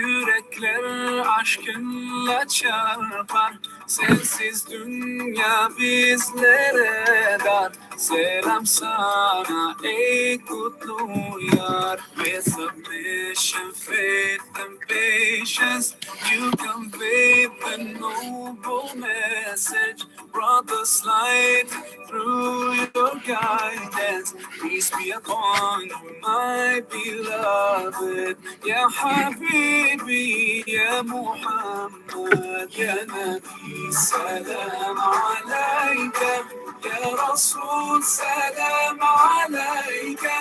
Yürekler aşkınla çarpar. Sensiz dünya bizlere dar. Selam sana ey kutlu yar. With submission, faith and patience, you convey the noble message. Brought the light through your guidance. Peace be upon you, my beloved. Ya Habibi, Ya Muhammad, Ya Nabi, salam alayka. Ya Rasul, salam alayka.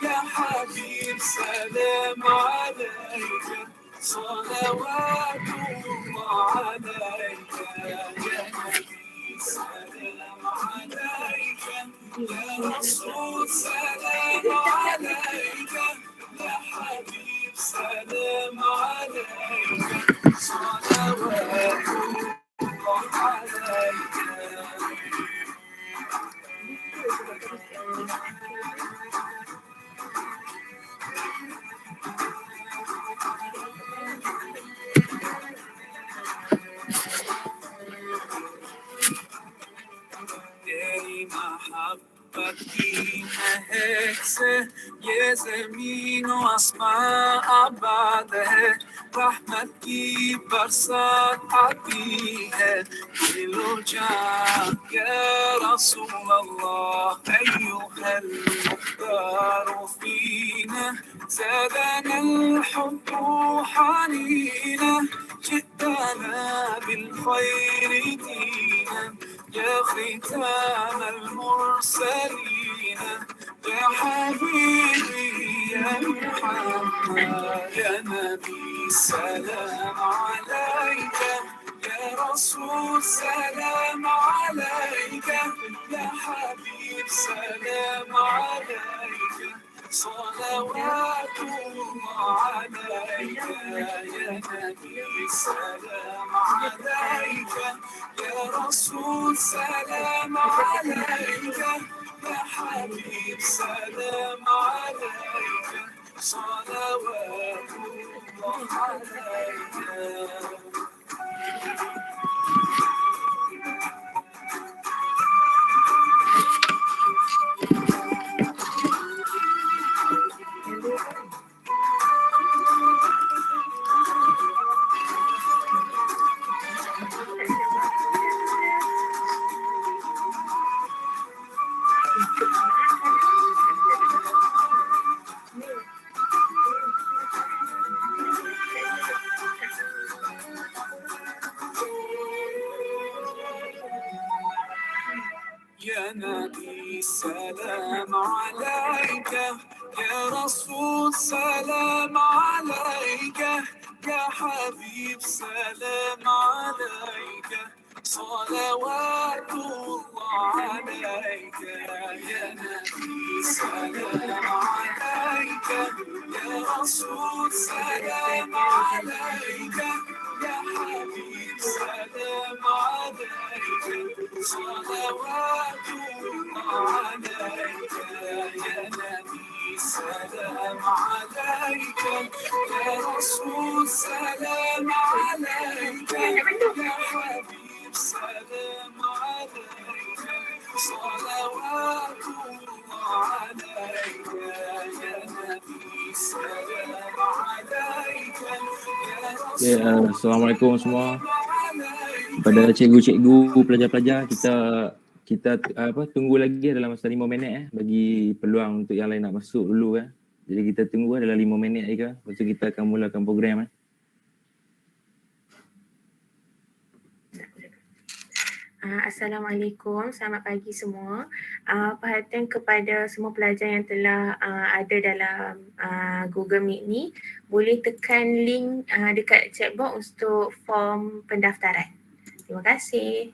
Ya Habib, salam alayka. صلوات الله عليك يا نبي سلام عليك يا رسول سلام عليك يا حبيب سلام عليك صلوات الله عليك. तेरी मोहब्बत की महक से ये ज़मीन व आसमां आबाद है. रहमत की बरसात आती है दिलो जान या रसूल अल्लाह. أيها المختار فينا زادنا الحب حنينا. جئتنا بالخير دينا يا ختام المرسلين. يا حبيبي يا محمد يا نبي سلام عليك. يا رسول سلام عليك. يا حبيب سلام عليك. صلوات الله عليك يا نبي سلام عليك. يا رسول سلام عليك. يا حبيب سلام عليك. صلوات الله عليك. يا نبي سلام عليك. يا رسول سلام عليك. يا حبيب سلام عليك. صلوات الله عليك يا نبي سلام عليك. يا رسول سلام عليك. يا حبيب سلام عليك. صلوات الله عليك يا نبي سلام عليك. يا رسول سلام عليك. يا حبيب سلام عليك. صلوات الله عليك يا نبي سلام عليك. Assalamualaikum semua. Pada cikgu-cikgu, pelajar-pelajar, kita tunggu lagi dalam masa 5 minit bagi peluang untuk yang lain nak masuk dulu . Jadi kita tunggu dalam 5 minit lagi lepas tu kita akan mulakan program . Assalamualaikum, selamat pagi semua. Perhatian kepada semua pelajar yang telah ada dalam Google Meet ni, boleh tekan link dekat chat box untuk form pendaftaran. Terima kasih.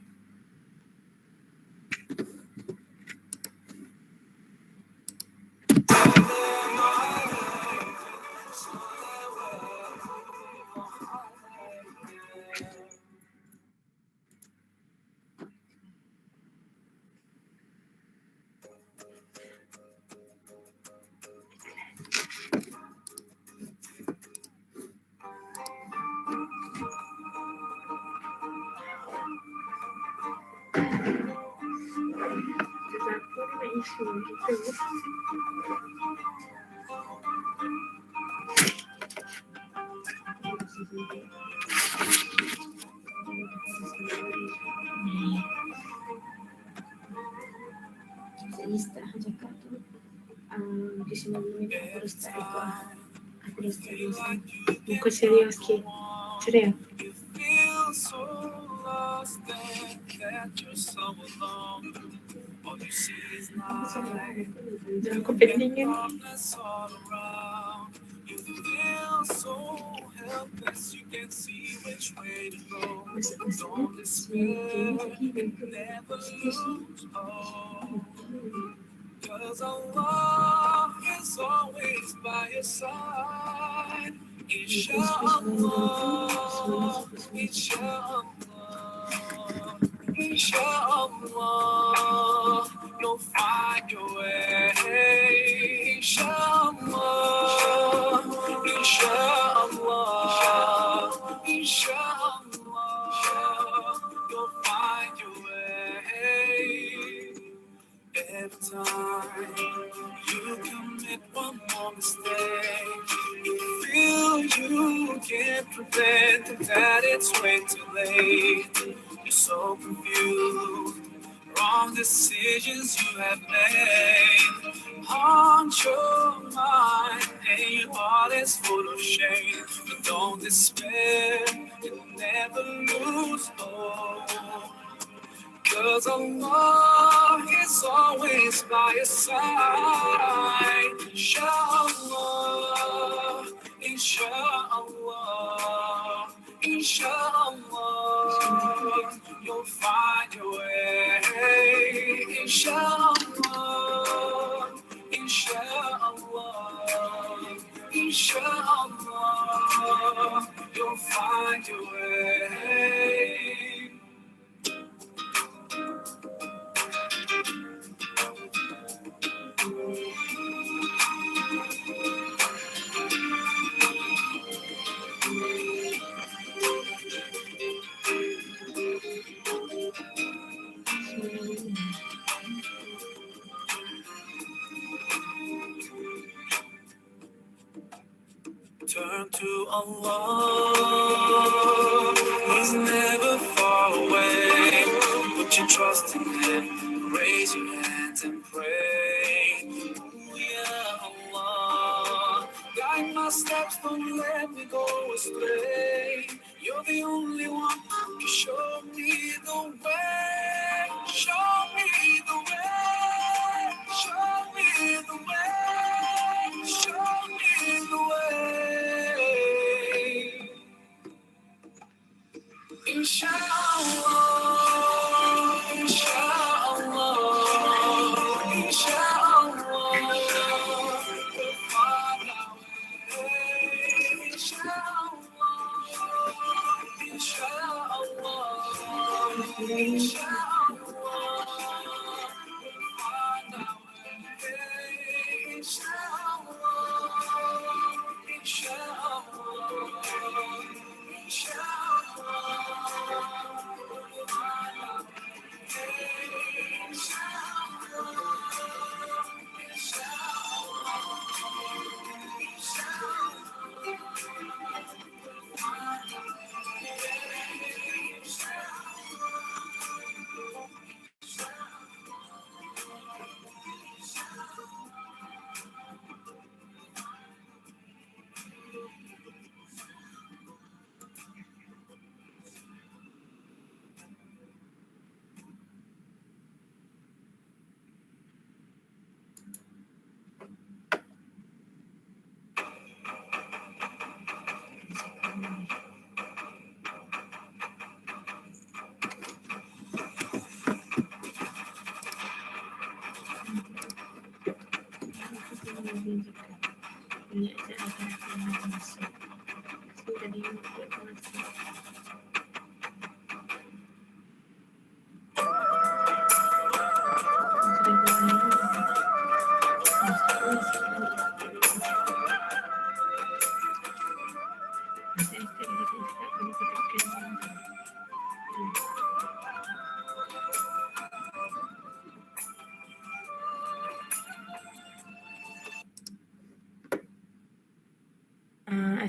isu gitu. Saya istirahat cakap tu. Di 9 minit aku harus start record. Aku dah serius ni. Muka serius sikit. Ceria. You feel so lost and that you're so alone. All you see is light Jangan aku pending kan. darkness all around. You feel so helpless, you can't see which way to go. Don't despair, never lose hope. 'Cause Allah is always by your side. Inshallah, inshallah, inshallah, you'll find your way. Inshallah, inshallah, inshallah, you'll find your way. Every time you commit one more mistake, you feel you can't prevent it, that it's way too late. You're so confused, wrong decisions you have made haunt your mind, and your heart is full of shame. But don't despair, you'll never lose hope. 'Cause Allah is always by your side. Inshallah, inshallah, inshallah, you'll find your way. Inshallah, inshallah, inshallah, you'll find your way. Turn to Allah, He's never far away. Put your trust in Him, raise your hands and pray. Ooh, yeah, Allah, guide my steps, don't let me go astray. You're the only one who can show me the way. Show me the way. Show me the way. Show me the way. Inshallah, inshallah, inshallah, we'll find our way. Inshallah, inshallah, inshallah, we'll find our way. Inshallah, inshallah.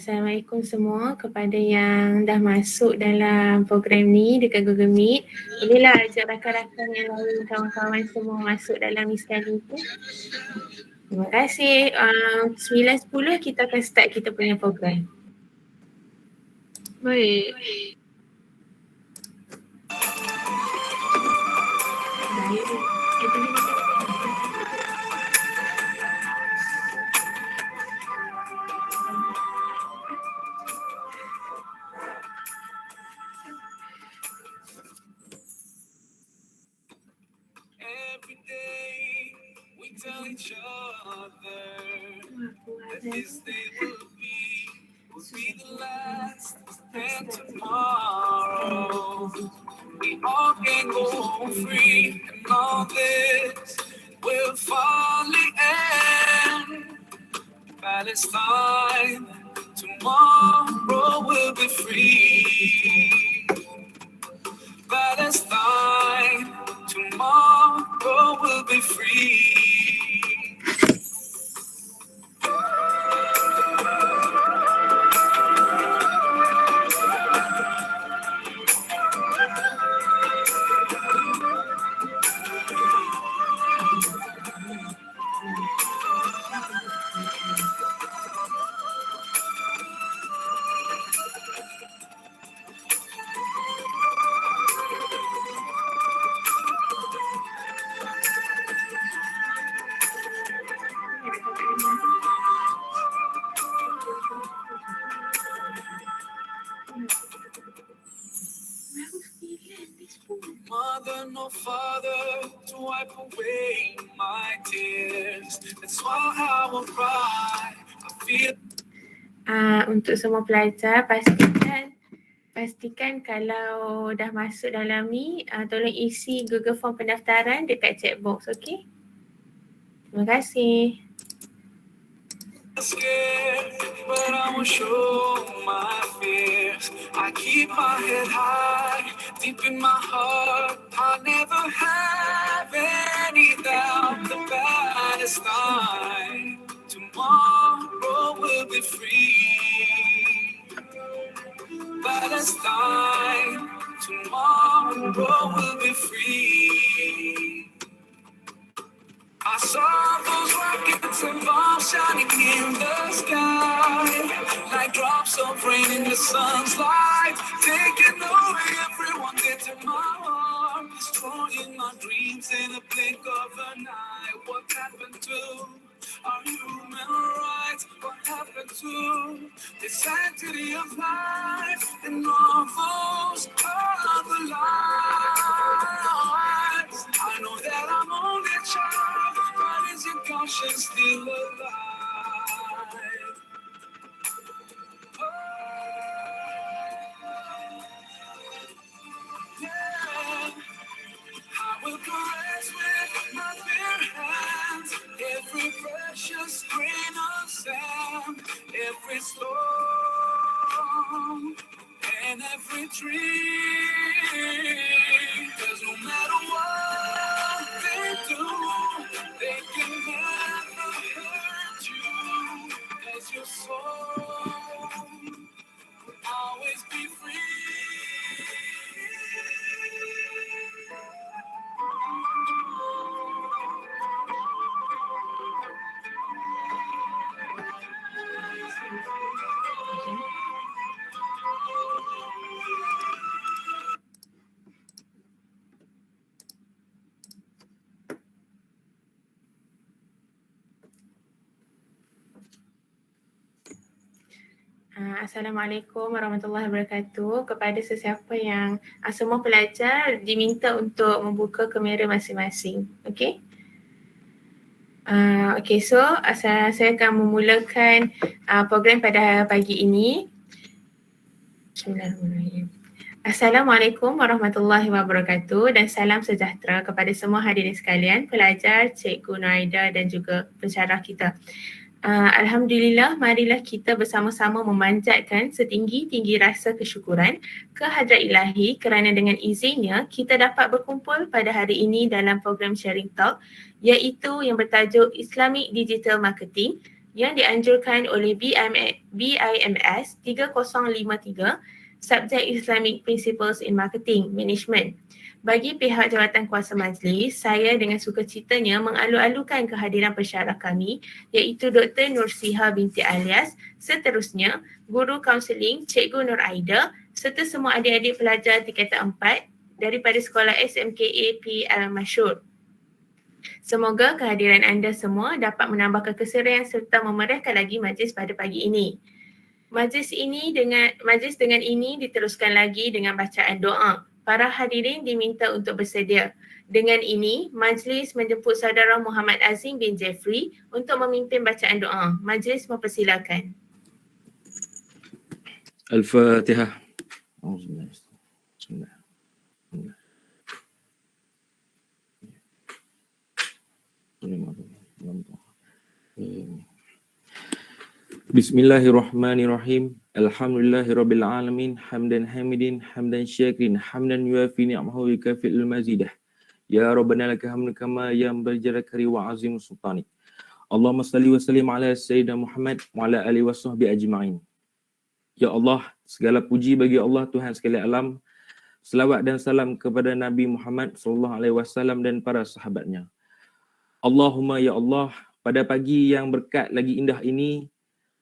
Assalamualaikum semua kepada yang dah masuk dalam program ni dekat Google Meet. Bolehlah ajak rakan-rakan yang lain, kawan-kawan semua masuk dalam ni sekali tu. Terima kasih. 9.10 kita akan start kita punya program. Baik. Every day we tell each other that this day will be the last, and tomorrow we all can go home free, and all this will finally end. Palestine, tomorrow will be free. Palestine, tomorrow will be free. Mother, no father to wipe away my tears. That's why I will cry. I feel. Untuk semua pelajar, pastikan kalau dah masuk dalam ni, tolong isi Google Form pendaftaran dekat chat box, okey? Terima kasih. Scared, but I won't show my fears. I keep my head high, deep in my heart. I never have any doubt. The Palestine, tomorrow will be free. Palestine, tomorrow will be free. I saw those rockets and bombs shining in the sky, like drops of rain in the sun's light, taking away everyone that's in my heart, destroying my dreams in a blink of an eye. What happened to our human rights? What happened to the sanctity of life and all those other lives? I know that I'm only a child, but is your conscience still alive? Oh, yeah. I will caress with my bare hands every precious grain of sand, every storm and every dream. 'Cause no matter what they do, they can never hurt you. 'Cause your soul will always be free. Assalamualaikum warahmatullahi wabarakatuh. Kepada sesiapa yang semua pelajar diminta untuk membuka kamera masing-masing. Okey? Okey, so saya akan memulakan program pada pagi ini. Bismillahirrahmanirrahim. Assalamualaikum warahmatullahi wabarakatuh dan salam sejahtera kepada semua hadirin sekalian, pelajar, Cikgu Nuraida dan juga pensyarah kita. Alhamdulillah, marilah kita bersama-sama memanjatkan setinggi-tinggi rasa kesyukuran ke Hadrat Ilahi kerana dengan izinnya kita dapat berkumpul pada hari ini dalam program Sharing Talk iaitu yang bertajuk Islamic Digital Marketing yang dianjurkan oleh BIMS 3053, Subjek Islamic Principles in Marketing Management. Bagi pihak jawatan kuasa majlis, saya dengan sukacitanya mengalu-alukan kehadiran pensyarah kami iaitu Dr. Nursiha binti Alias, seterusnya Guru Kaunseling Cikgu Nur Aida serta semua adik-adik pelajar tingkatan 4 daripada Sekolah SMKA P. Al-Masyur. Semoga kehadiran anda semua dapat menambah keseruan serta memeriahkan lagi majlis pada pagi ini. Majlis dengan ini diteruskan lagi dengan bacaan doa. Para hadirin diminta untuk bersedia. Dengan ini, majlis menjemput saudara Muhammad Azim bin Jeffrey untuk memimpin bacaan doa. Majlis mempersilakan. Al-Fatihah. Bismillahirrahmanirrahim. Alhamdulillahirabbil alamin. Hamdan hamidin, hamdan syakirin, hamdan yuafi ni'amahu wa yukafi'ul mazidah. Ya Rabbana laka hamdu kama yanbaghi li wa azim sultanik. Allahumma salli wa sallim ala sayyidina Muhammad wa ala alihi wa sahbihi ajma'in. Ya Allah, segala puji bagi Allah Tuhan sekalian alam. Selawat dan salam kepada Nabi Muhammad sallallahu alaihi wasallam dan para sahabatnya. Allahumma ya Allah, pada pagi yang berkat lagi indah ini,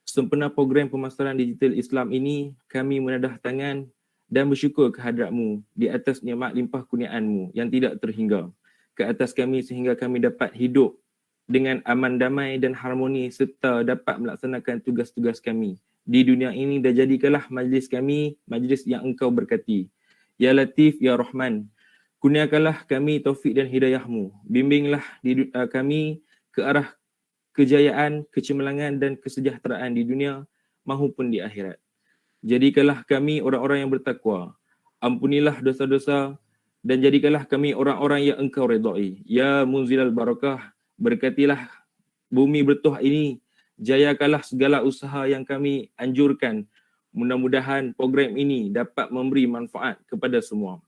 sempena program pemasaran digital Islam ini, kami menadah tangan dan bersyukur kehadrat-Mu di atas nikmat limpah kurniaan-Mu yang tidak terhingga ke atas kami sehingga kami dapat hidup dengan aman damai dan harmoni serta dapat melaksanakan tugas-tugas kami di dunia ini, dan jadikanlah majlis kami majlis yang Engkau berkati. Ya Latif, Ya Rahman, kurniakanlah kami taufik dan hidayah-Mu. Bimbinglah kami ke arah kejayaan, kecemerlangan dan kesejahteraan di dunia maupun di akhirat. Jadikanlah kami orang-orang yang bertakwa. Ampunilah dosa-dosa dan jadikanlah kami orang-orang yang Engkau redai. Ya Munzilal Barakah, berkatilah bumi bertuah ini. Jayakanlah segala usaha yang kami anjurkan. Mudah-mudahan program ini dapat memberi manfaat kepada semua.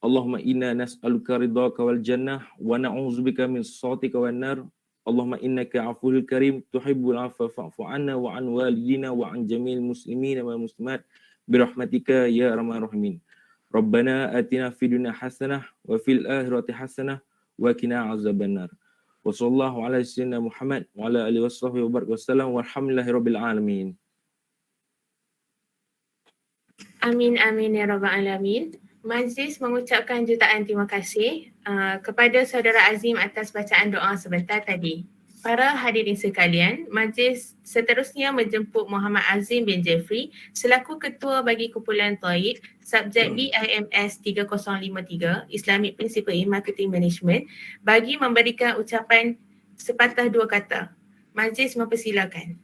Allahumma inna nas'aluka ridhaka wal jannah wa na'udzubika min sakhatika wan nar. Allahumma innaka afuwwul karim tuhibbul afwa fa'fu 'anna wa 'an walidina wa 'an jamil muslimin wal muslimat birahmatika ya arhamar rahimin. Rabbana atina fid dunya hasanah wa fil akhirati hasanah wa qina azabannar. Wa sallallahu ala sayyidina Muhammad wa ala alihi washabbihi wa baraka wasallam walhamdulillahirabbil alamin. Amin amin ya rabbal alamin. Majlis mengucapkan jutaan terima kasih kepada saudara Azim atas bacaan doa sebentar tadi. Para hadirin sekalian, majlis seterusnya menjemput Muhammad Azim bin Jeffrey selaku ketua bagi kumpulan Taib, subjek BIMS 3053, Islamic Principle in Marketing Management, bagi memberikan ucapan sepatah dua kata. Majlis mempersilakan.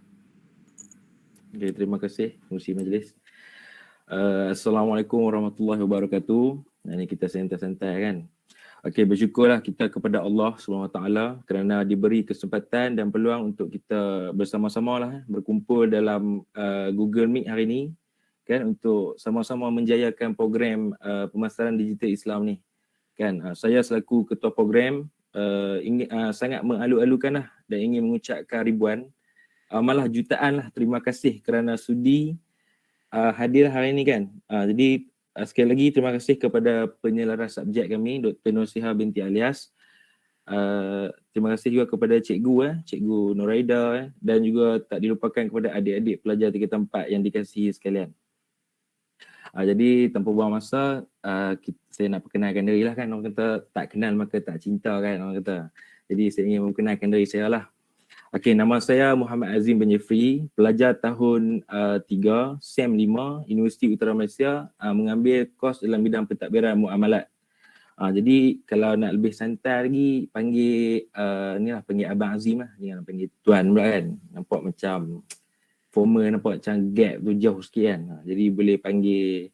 Okay, terima kasih pengurusi majlis. Assalamualaikum warahmatullahi wabarakatuh. Ini kita santai-santai kan. Okey, bersyukurlah kita kepada Allah SWT kerana diberi kesempatan dan peluang untuk kita bersama-sama lah berkumpul dalam Google Meet hari ini kan, untuk sama-sama menjayakan program pemasaran digital Islam ni kan. Saya selaku ketua program ingin sangat mengalu-alukan lah dan ingin mengucapkan ribuan malah jutaan lah terima kasih kerana sudi hadir hari ini kan. Jadi sekali lagi terima kasih kepada penyelaras subjek kami Dr. Nursiha binti Alias. Terima kasih juga kepada Cikgu Noraida dan juga tak dilupakan kepada adik-adik pelajar tingkatan 4 yang dikasihi sekalian. Jadi tanpa buang masa, saya nak perkenalkan diri lah kan. Orang kata tak kenal maka tak cinta kan orang kata. Jadi saya ingin memperkenalkan diri saya lah. Okey, nama saya Muhammad Azim bin Jeffrey, pelajar tahun 3, SEM 5, Universiti Utara Malaysia, mengambil kos dalam bidang pentadbiran muamalat. Jadi kalau nak lebih santai lagi, panggil panggil Abang Azim lah, jangan panggil Tuan pula kan. Nampak macam formal, nampak macam gap tu jauh sikit kan. Jadi boleh panggil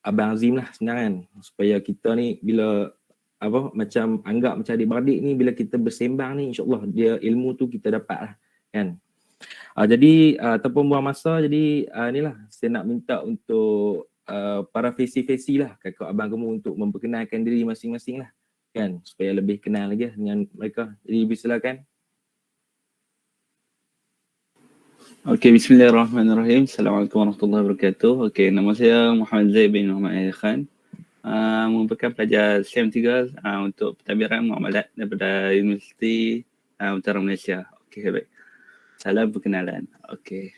Abang Azim lah, senang kan. Supaya kita ni bila macam anggap macam adik-beradik ni, bila kita bersembang ni insyaAllah dia ilmu tu kita dapat lah kan. Jadi tanpa buang masa, jadi inilah saya nak minta untuk para fesi-fesi lah kakak abang kamu untuk memperkenalkan diri masing-masing lah kan, supaya lebih kenal lagi dengan mereka. Jadi silakan. Okey, bismillahirrahmanirrahim. Assalamualaikum warahmatullahi wabarakatuh. Okey, nama saya Muhammad Zaid bin Muhammad Air Khan. Merupakan pelajar SEM 3 untuk pentadbiran muamalat daripada Universiti Utara Malaysia. Okey, baik. Salam perkenalan. Okey.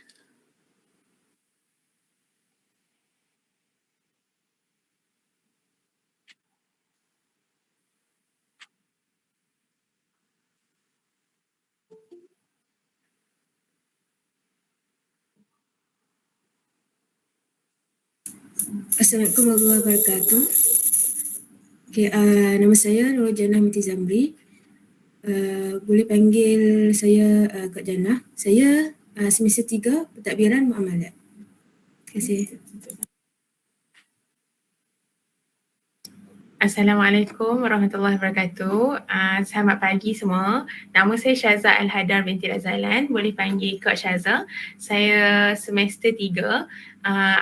Assalamualaikum warahmatullahi wabarakatuh. Okay, nama saya Nurul Jannah Binti Zamri. Boleh panggil saya Kak Jannah. Saya semester 3 pentadbiran muamalat. Terima kasih. Assalamualaikum warahmatullahi wabarakatuh. Selamat pagi semua. Nama saya Syaza Al-Hadar binti Razalan. Boleh panggil Kak Syaza. Saya semester 3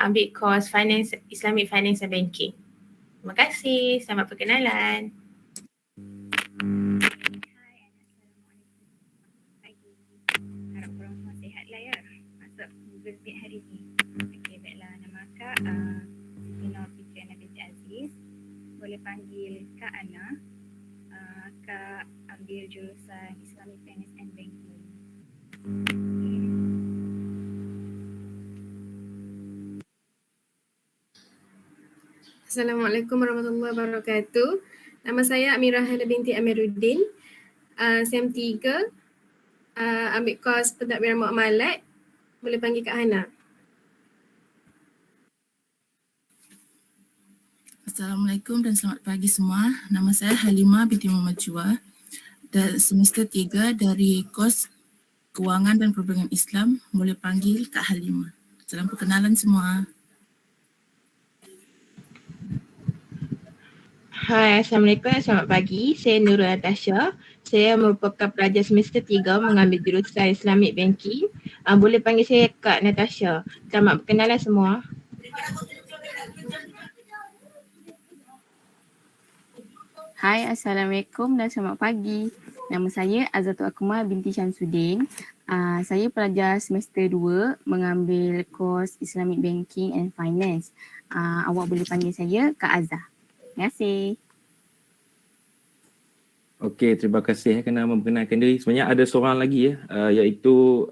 ambil course Finance, Islamic Finance and Banking. Terima kasih. Selamat perkenalan. Harap korang semua sihat lah ya. Masuk Google Meet hari ni. Okey, baiklah. Nama Kak Siti Nur Fitri Ana binti Aziz. Boleh panggil Kak Ana. Kak ambil jurusan Islamic Finance and Banking. Assalamualaikum warahmatullahi wabarakatuh. Nama saya Amirah Hana binti Amiruddin. SEM 3 ambil course pentadbiran muamalat. Boleh panggil Kak Hana. Assalamualaikum dan selamat pagi semua. Nama saya Halimah binti Muhammad Jua. Semester 3 dari kos Kewangan dan Perbankan Islam. Boleh panggil Kak Halimah. Salam perkenalan semua. Hai, Assalamualaikum dan selamat pagi. Saya Nurul Natasha. Saya merupakan pelajar semester 3 mengambil jurusan Islamic Banking. Boleh panggil saya Kak Natasha. Selamat perkenalan semua. Hai, Assalamualaikum dan selamat pagi. Nama saya Azatul Akmal binti Syamsuddin. Saya pelajar semester 2 mengambil kos Islamic Banking and Finance. Awak boleh panggil saya Kak Azah. Terima kasih. Okey, terima kasih kerana memperkenalkan diri. Sebenarnya ada seorang lagi iaitu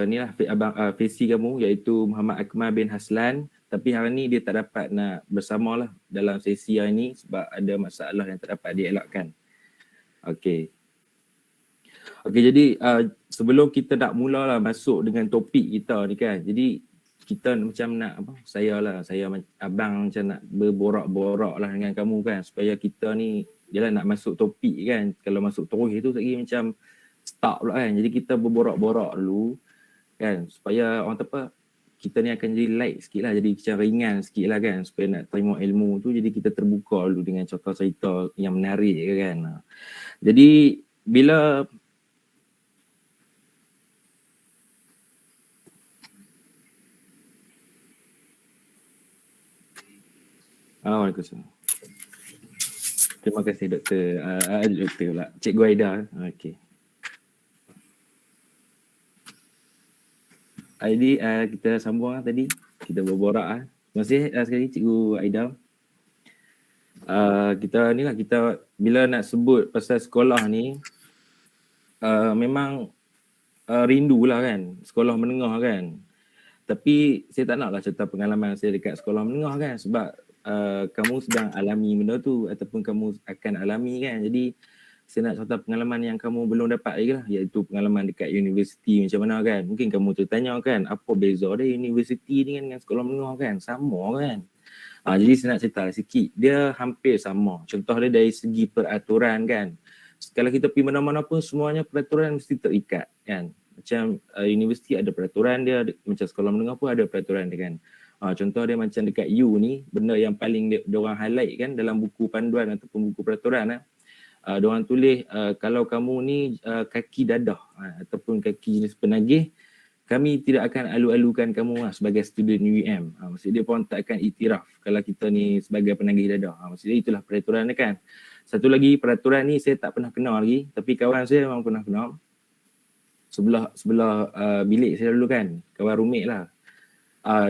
inilah abang Fesi kamu, iaitu Muhammad Akmal bin Haslan. Tapi hari ni dia tak dapat nak bersamalah dalam sesi hari ni sebab ada masalah yang tak dapat dielakkan. Okey. Okey, jadi sebelum kita nak mulalah masuk dengan topik kita ni kan. Jadi kita macam nak saya abang macam nak berborak-borak lah dengan kamu kan, supaya kita ni jelah nak masuk topik kan. Kalau masuk terus tu lagi macam stuck pula kan. Jadi kita berborak-borak dulu kan, supaya orang apa, kita ni akan jadi light sikit lah, jadi macam ringan sikit lah kan, supaya nak terima ilmu tu. Jadi kita terbuka dulu dengan cerita-cerita yang menarik kan. Jadi bila Waalaikumsalam. Terima kasih Doktor. Doktor pula. Cikgu Aida. Okey. Jadi kita sambung tadi. Kita berborak. Terima kasih sekali Cikgu Aida. Kita ni lah, kita bila nak sebut pasal sekolah ni, memang rindulah kan, sekolah menengah kan. Tapi saya tak naklah cerita pengalaman saya dekat sekolah menengah kan, sebab kamu sedang alami benda tu ataupun kamu akan alami kan. Jadi saya nak cerita pengalaman yang kamu belum dapat lagi lah, iaitu pengalaman dekat universiti macam mana kan. Mungkin kamu tertanya kan, apa beza dia universiti ni dengan sekolah menengah kan, sama kan. Jadi saya nak cerita sikit, dia hampir sama. Contoh dia dari segi peraturan kan, kalau kita pergi mana-mana pun semuanya peraturan mesti terikat kan. Macam universiti ada peraturan dia, macam sekolah menengah pun ada peraturan dia kan. Contoh dia macam dekat U ni, benda yang paling diorang highlight kan dalam buku panduan ataupun buku peraturan diorang tulis kalau kamu ni kaki dadah ataupun kaki jenis penagih, kami tidak akan alu-alukan kamu sebagai student UM. Maksud dia pun tak akan iktiraf kalau kita ni sebagai penagih dadah. Maksud dia itulah peraturan dia kan. Satu lagi peraturan ni saya tak pernah kenal lagi, tapi kawan saya memang pernah kenal. sebelah bilik saya dulu kan, kawan roommate lah.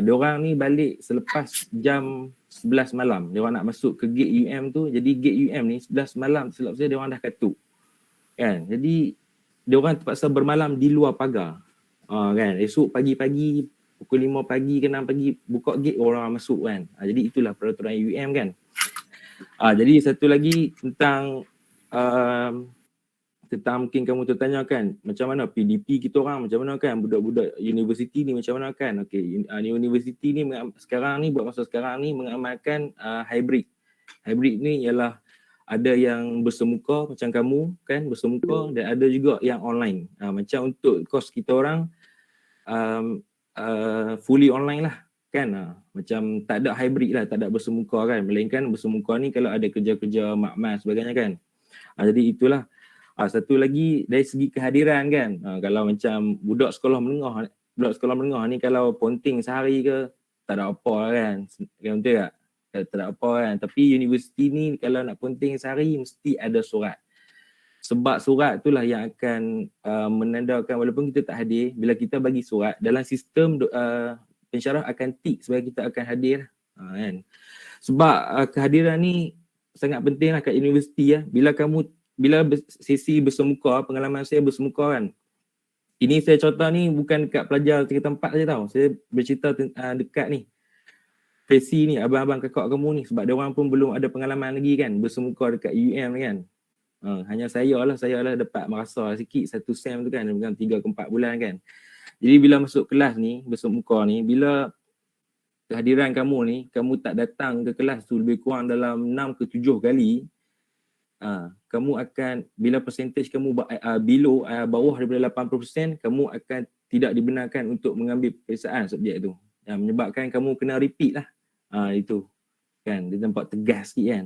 Diorang ni balik selepas jam 11 malam. Diorang nak masuk ke gate UM tu. Jadi gate UM ni 11 malam silap saya diorang dah katuk. Kan? Jadi diorang terpaksa bermalam di luar pagar. Kan? Esok pagi-pagi pukul 5 pagi ke 6 pagi buka gate orang masuk kan. Jadi itulah peraturan UM kan. Jadi satu lagi tentang mungkin kamu tertanya kan macam mana PDP kita orang, macam mana kan budak-budak universiti ni macam mana kan. Okey, universiti ni sekarang ni buat masa sekarang ni mengamalkan hybrid. Hybrid ni ialah ada yang bersemuka macam kamu kan, bersemuka, dan ada juga yang online. Macam untuk kos kita orang fully online lah kan. Macam tak ada hybrid lah, tak ada bersemuka kan, melainkan bersemuka ni kalau ada kerja-kerja makmal sebagainya kan. Jadi itulah. Satu lagi dari segi kehadiran kan, kalau macam budak sekolah menengah ni kalau ponting sehari ke tak ada apa kan, betul tak? Tak ada apa kan. Tapi universiti ni kalau nak ponting sehari mesti ada surat. Sebab surat itulah yang akan menandakan walaupun kita tak hadir, bila kita bagi surat dalam sistem pensyarah akan tick sebagai kita akan hadir kan. Sebab kehadiran ni sangat penting lah kat universiti ya. Bila sesi bersemuka, pengalaman saya bersemuka kan. Ini saya contoh ni bukan dekat pelajar 3 tempat saja tau. Saya bercerita dekat ni. Sesi ni, abang-abang kakak kamu ni. Sebab diorang pun belum ada pengalaman lagi kan. Bersemuka dekat UM ni kan. Hanya saya lah dapat merasa sikit satu sem tu kan. Bukan 3 ke 4 bulan kan. Jadi bila masuk kelas ni, bersemuka ni, bila kehadiran kamu ni, kamu tak datang ke kelas tu lebih kurang dalam 6 ke 7 kali, kamu akan, bila percentage kamu bawah daripada 80%, kamu akan tidak dibenarkan untuk mengambil peperiksaan subjek tu. Yang menyebabkan kamu kena repeat lah. Itu kan, dia nampak tegas sikit kan.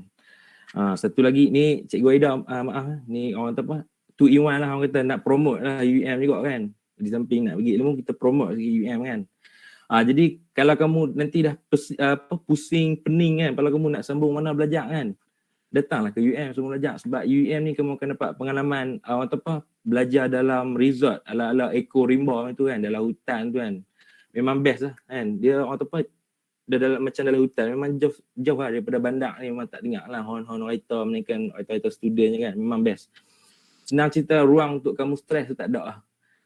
Satu lagi ni Cikgu Aida, maaf ni orang kata apa, 2 in 1 lah orang kata, nak promote lah UM juga kan. Di samping nak bagi ilmu, kita promote lagi UM kan. Jadi kalau kamu nanti dah pusing, pening kan, kalau kamu nak sambung mana belajar kan, datanglah ke UM semua belajar. Sebab UM ni kamu akan dapat pengalaman belajar dalam resort ala-ala eco rimba tu kan, dalam hutan tu kan. Memang best lah kan. Dia macam dalam hutan, memang jauh lah daripada bandar ni. Memang tak dengar lah hon-hon kereta, menaikkan kereta student kan. Memang best. Senang cerita, ruang untuk kamu stres tu tak ada lah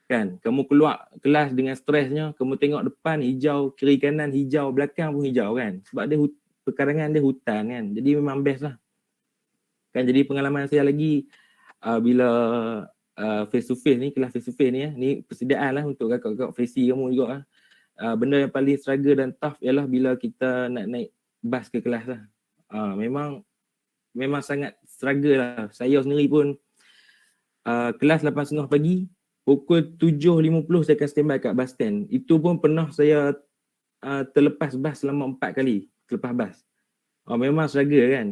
kan. Kamu keluar kelas dengan stresnya, kamu tengok depan hijau, kiri kanan hijau, belakang pun hijau kan. Sebab dia pekarangan dia hutan kan. Jadi memang best lah kan. Jadi pengalaman saya lagi bila face to face ni, kelas face to face ni ni persediaan lah untuk kakak-kakak fresi kamu juga lah. Benda yang paling struggle dan tough ialah bila kita nak naik bas ke kelas lah. Memang sangat struggle lah. Saya sendiri pun kelas 8.30 pagi, pukul 7.50 saya akan standby kat bus stand. Itu pun pernah saya terlepas bas selama 4 kali terlepas bas. Memang struggle kan.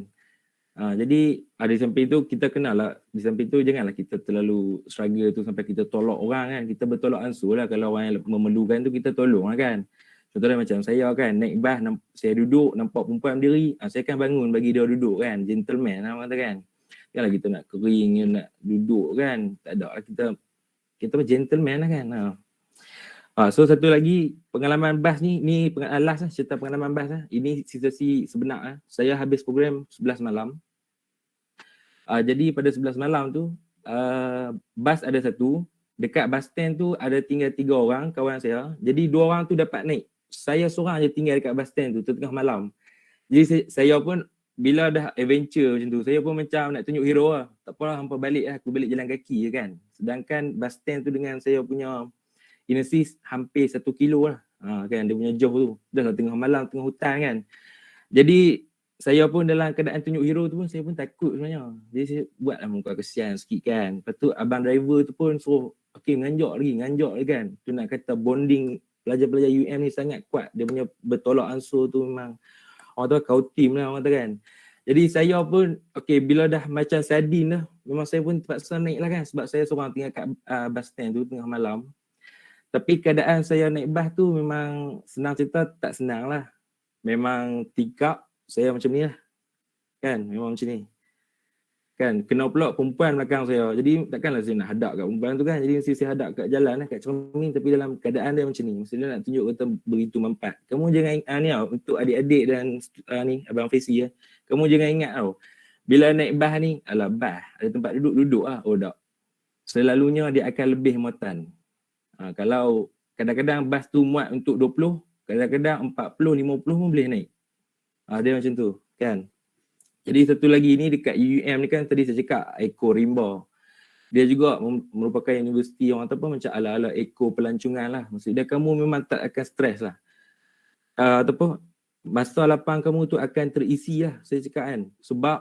Jadi di samping tu kita kenal lah, di samping tu janganlah kita terlalu struggle tu sampai kita tolak orang kan. Kita bertolak ansur lah, kalau orang yang memerlukan tu kita tolong lah kan. Contohnya macam saya kan, naik bas, saya duduk, nampak perempuan berdiri, saya akan bangun bagi dia duduk kan. Gentleman lah kata kan. Janganlah kita nak kering, nak duduk kan. Tak ada lah, kita gentleman lah kan. So satu lagi pengalaman bas ni last lah, cerita pengalaman bas lah. Ini situasi sebenar lah. Saya habis program 11 malam. Jadi pada 11 malam tu bas ada satu, dekat bus stand tu ada tinggal 3 orang kawan saya. Jadi 2 orang tu dapat naik. Saya seorang je tinggal dekat bus stand tu tengah malam. Jadi saya pun bila dah adventure macam tu, saya pun macam nak tunjuk hero lah. Tak apalah, hampa balik lah, aku balik jalan kaki je kan. Sedangkan bus stand tu dengan saya punya inersi hampir 1 kilo lah. Kan dia punya jauh tu. Dah tengah malam, tengah hutan kan. Jadi saya pun dalam keadaan tunjuk hero tu pun saya pun takut sebenarnya. Jadi saya buatlah muka kesian sikit kan. Lepas tu abang driver tu pun suruh nganjak lagi kan. Tu nak kata bonding pelajar-pelajar UM ni sangat kuat. Dia punya bertolak ansur tu memang orang tu kau team lah orang kata kan. Jadi saya pun bila dah macam sardin dah, memang saya pun terpaksa naik lah kan. Sebab saya seorang tinggal kat bus stand tu tengah malam. Tapi keadaan saya naik bas tu memang senang cerita tak senang lah. Memang tingkap saya macam ni lah. Kan, memang macam ni. Kan, kena pula perempuan belakang saya. Jadi takkanlah saya nak hadap kat perempuan tu kan. Jadi mesti saya hadap kat jalan kat cermin, tapi dalam keadaan dia macam ni. Mesti dia nak tunjuk kata begitu mampat. Kamu jangan ni tau, untuk adik-adik dan ni Abang Fizi kamu jangan ingat tau. Bila naik bas ni, alah bas ada tempat duduk lah. Oh tak. Selalunya dia akan lebih muatan. Kalau kadang-kadang bas tu muat untuk 20, kadang-kadang 40, 50 pun boleh naik. Dia macam tu kan. Jadi satu lagi ni dekat UUM ni kan tadi saya cakap Eko Rimba. Dia juga merupakan universiti orang apa macam ala-ala Eko pelancongan lah. Maksudnya kamu memang tak akan stres lah. Masa lapang kamu tu akan terisi lah saya cakap kan. Sebab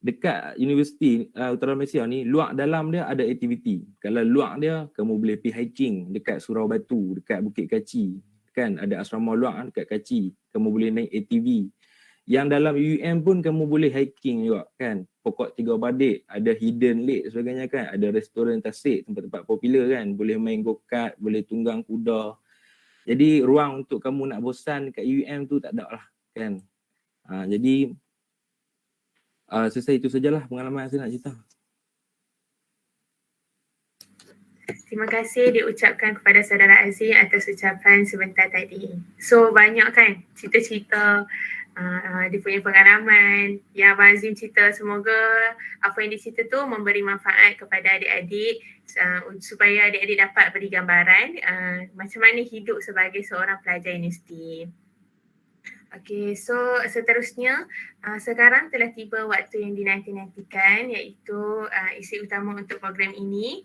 dekat universiti Utara Malaysia ni luar dalam dia ada aktiviti. Kalau luar dia kamu boleh pergi hiking dekat Surau Batu, dekat Bukit Kaci. Kan ada asrama luar dekat Kaci. Kamu boleh naik ATV. Yang dalam UUM pun kamu boleh hiking juga kan. Pokok Tiga Badik, ada hidden lake sebagainya kan. Ada restoran tasik, tempat-tempat popular kan. Boleh main go-kart, boleh tunggang kuda. Jadi ruang untuk kamu nak bosan kat UUM tu tak ada lah kan. Jadi selesai itu sajalah pengalaman saya nak cerita. Terima kasih diucapkan kepada saudara Aziz atas ucapan sebentar tadi. So banyak kan cerita-cerita dia punya pengalaman yang Abang Azim cerita. Semoga apa yang dicerita tu memberi manfaat kepada adik-adik supaya adik-adik dapat beri gambaran macam mana hidup sebagai seorang pelajar universiti. Okay, so seterusnya sekarang telah tiba waktu yang dinanti-nantikan iaitu isi utama untuk program ini.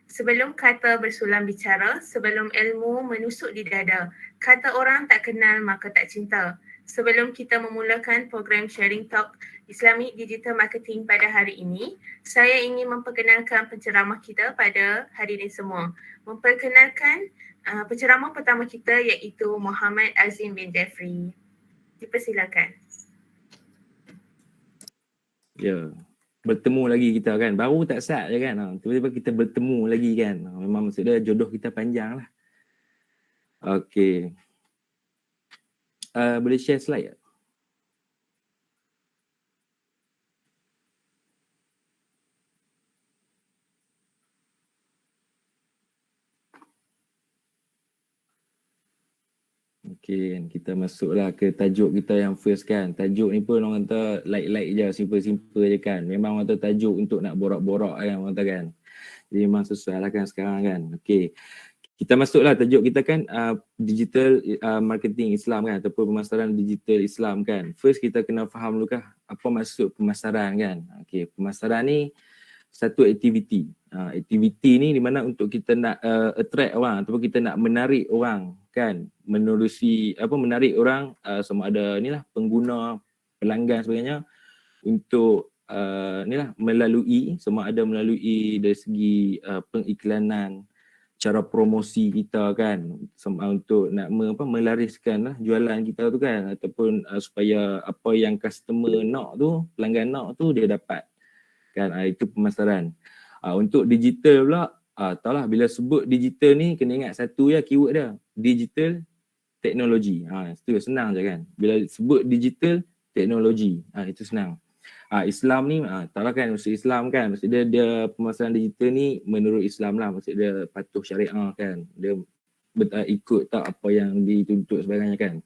Sebelum kata bersulam bicara, sebelum ilmu menusuk di dada, kata orang tak kenal maka tak cinta. Sebelum kita memulakan program Sharing Talk Islamic Digital Marketing pada hari ini, saya ingin memperkenalkan penceramah kita pada hari ini semua. Memperkenalkan penceramah pertama kita iaitu Muhammad Azim bin Jeffrey. Dipersilakan. Ya, bertemu lagi kita kan. Baru tak sat je kan. Tiba-tiba kita bertemu lagi kan. Memang maksudnya jodoh kita panjang lah. Okay. Boleh share slide tak? Okay, kita masuklah ke tajuk kita yang first kan. Tajuk ni pun orang kata light-light je, simple-simple je kan. Memang orang kata tajuk untuk nak borak-borak kan orang kata kan. Jadi memang sesuai lah kan sekarang kan. Okay. Kita masuklah tajuk kita kan digital marketing Islam kan ataupun pemasaran digital Islam kan. First kita kena faham dulu apa maksud pemasaran kan. Okay, pemasaran ni satu aktiviti. Aktiviti ni di mana untuk kita nak attract orang ataupun kita nak menarik orang kan, menarik orang sama ada inilah pengguna, pelanggan sebagainya untuk melalui sama ada melalui dari segi pengiklanan, cara promosi kita kan untuk nak melariskan jualan kita tu kan ataupun supaya apa yang customer nak tu, pelanggan nak tu dia dapat kan. Itu pemasaran. Untuk digital pula tahulah bila sebut digital ni kena ingat satu ya keyword dia, digital teknologi. Itu senang je kan. Bila sebut digital teknologi itu senang. Islam ni tahulah kan maksud Islam kan, maksud dia pemasaran digital ni menurut Islam lah, maksud dia patuh syariah kan, dia ikut tak apa yang dituntut sebagainya kan.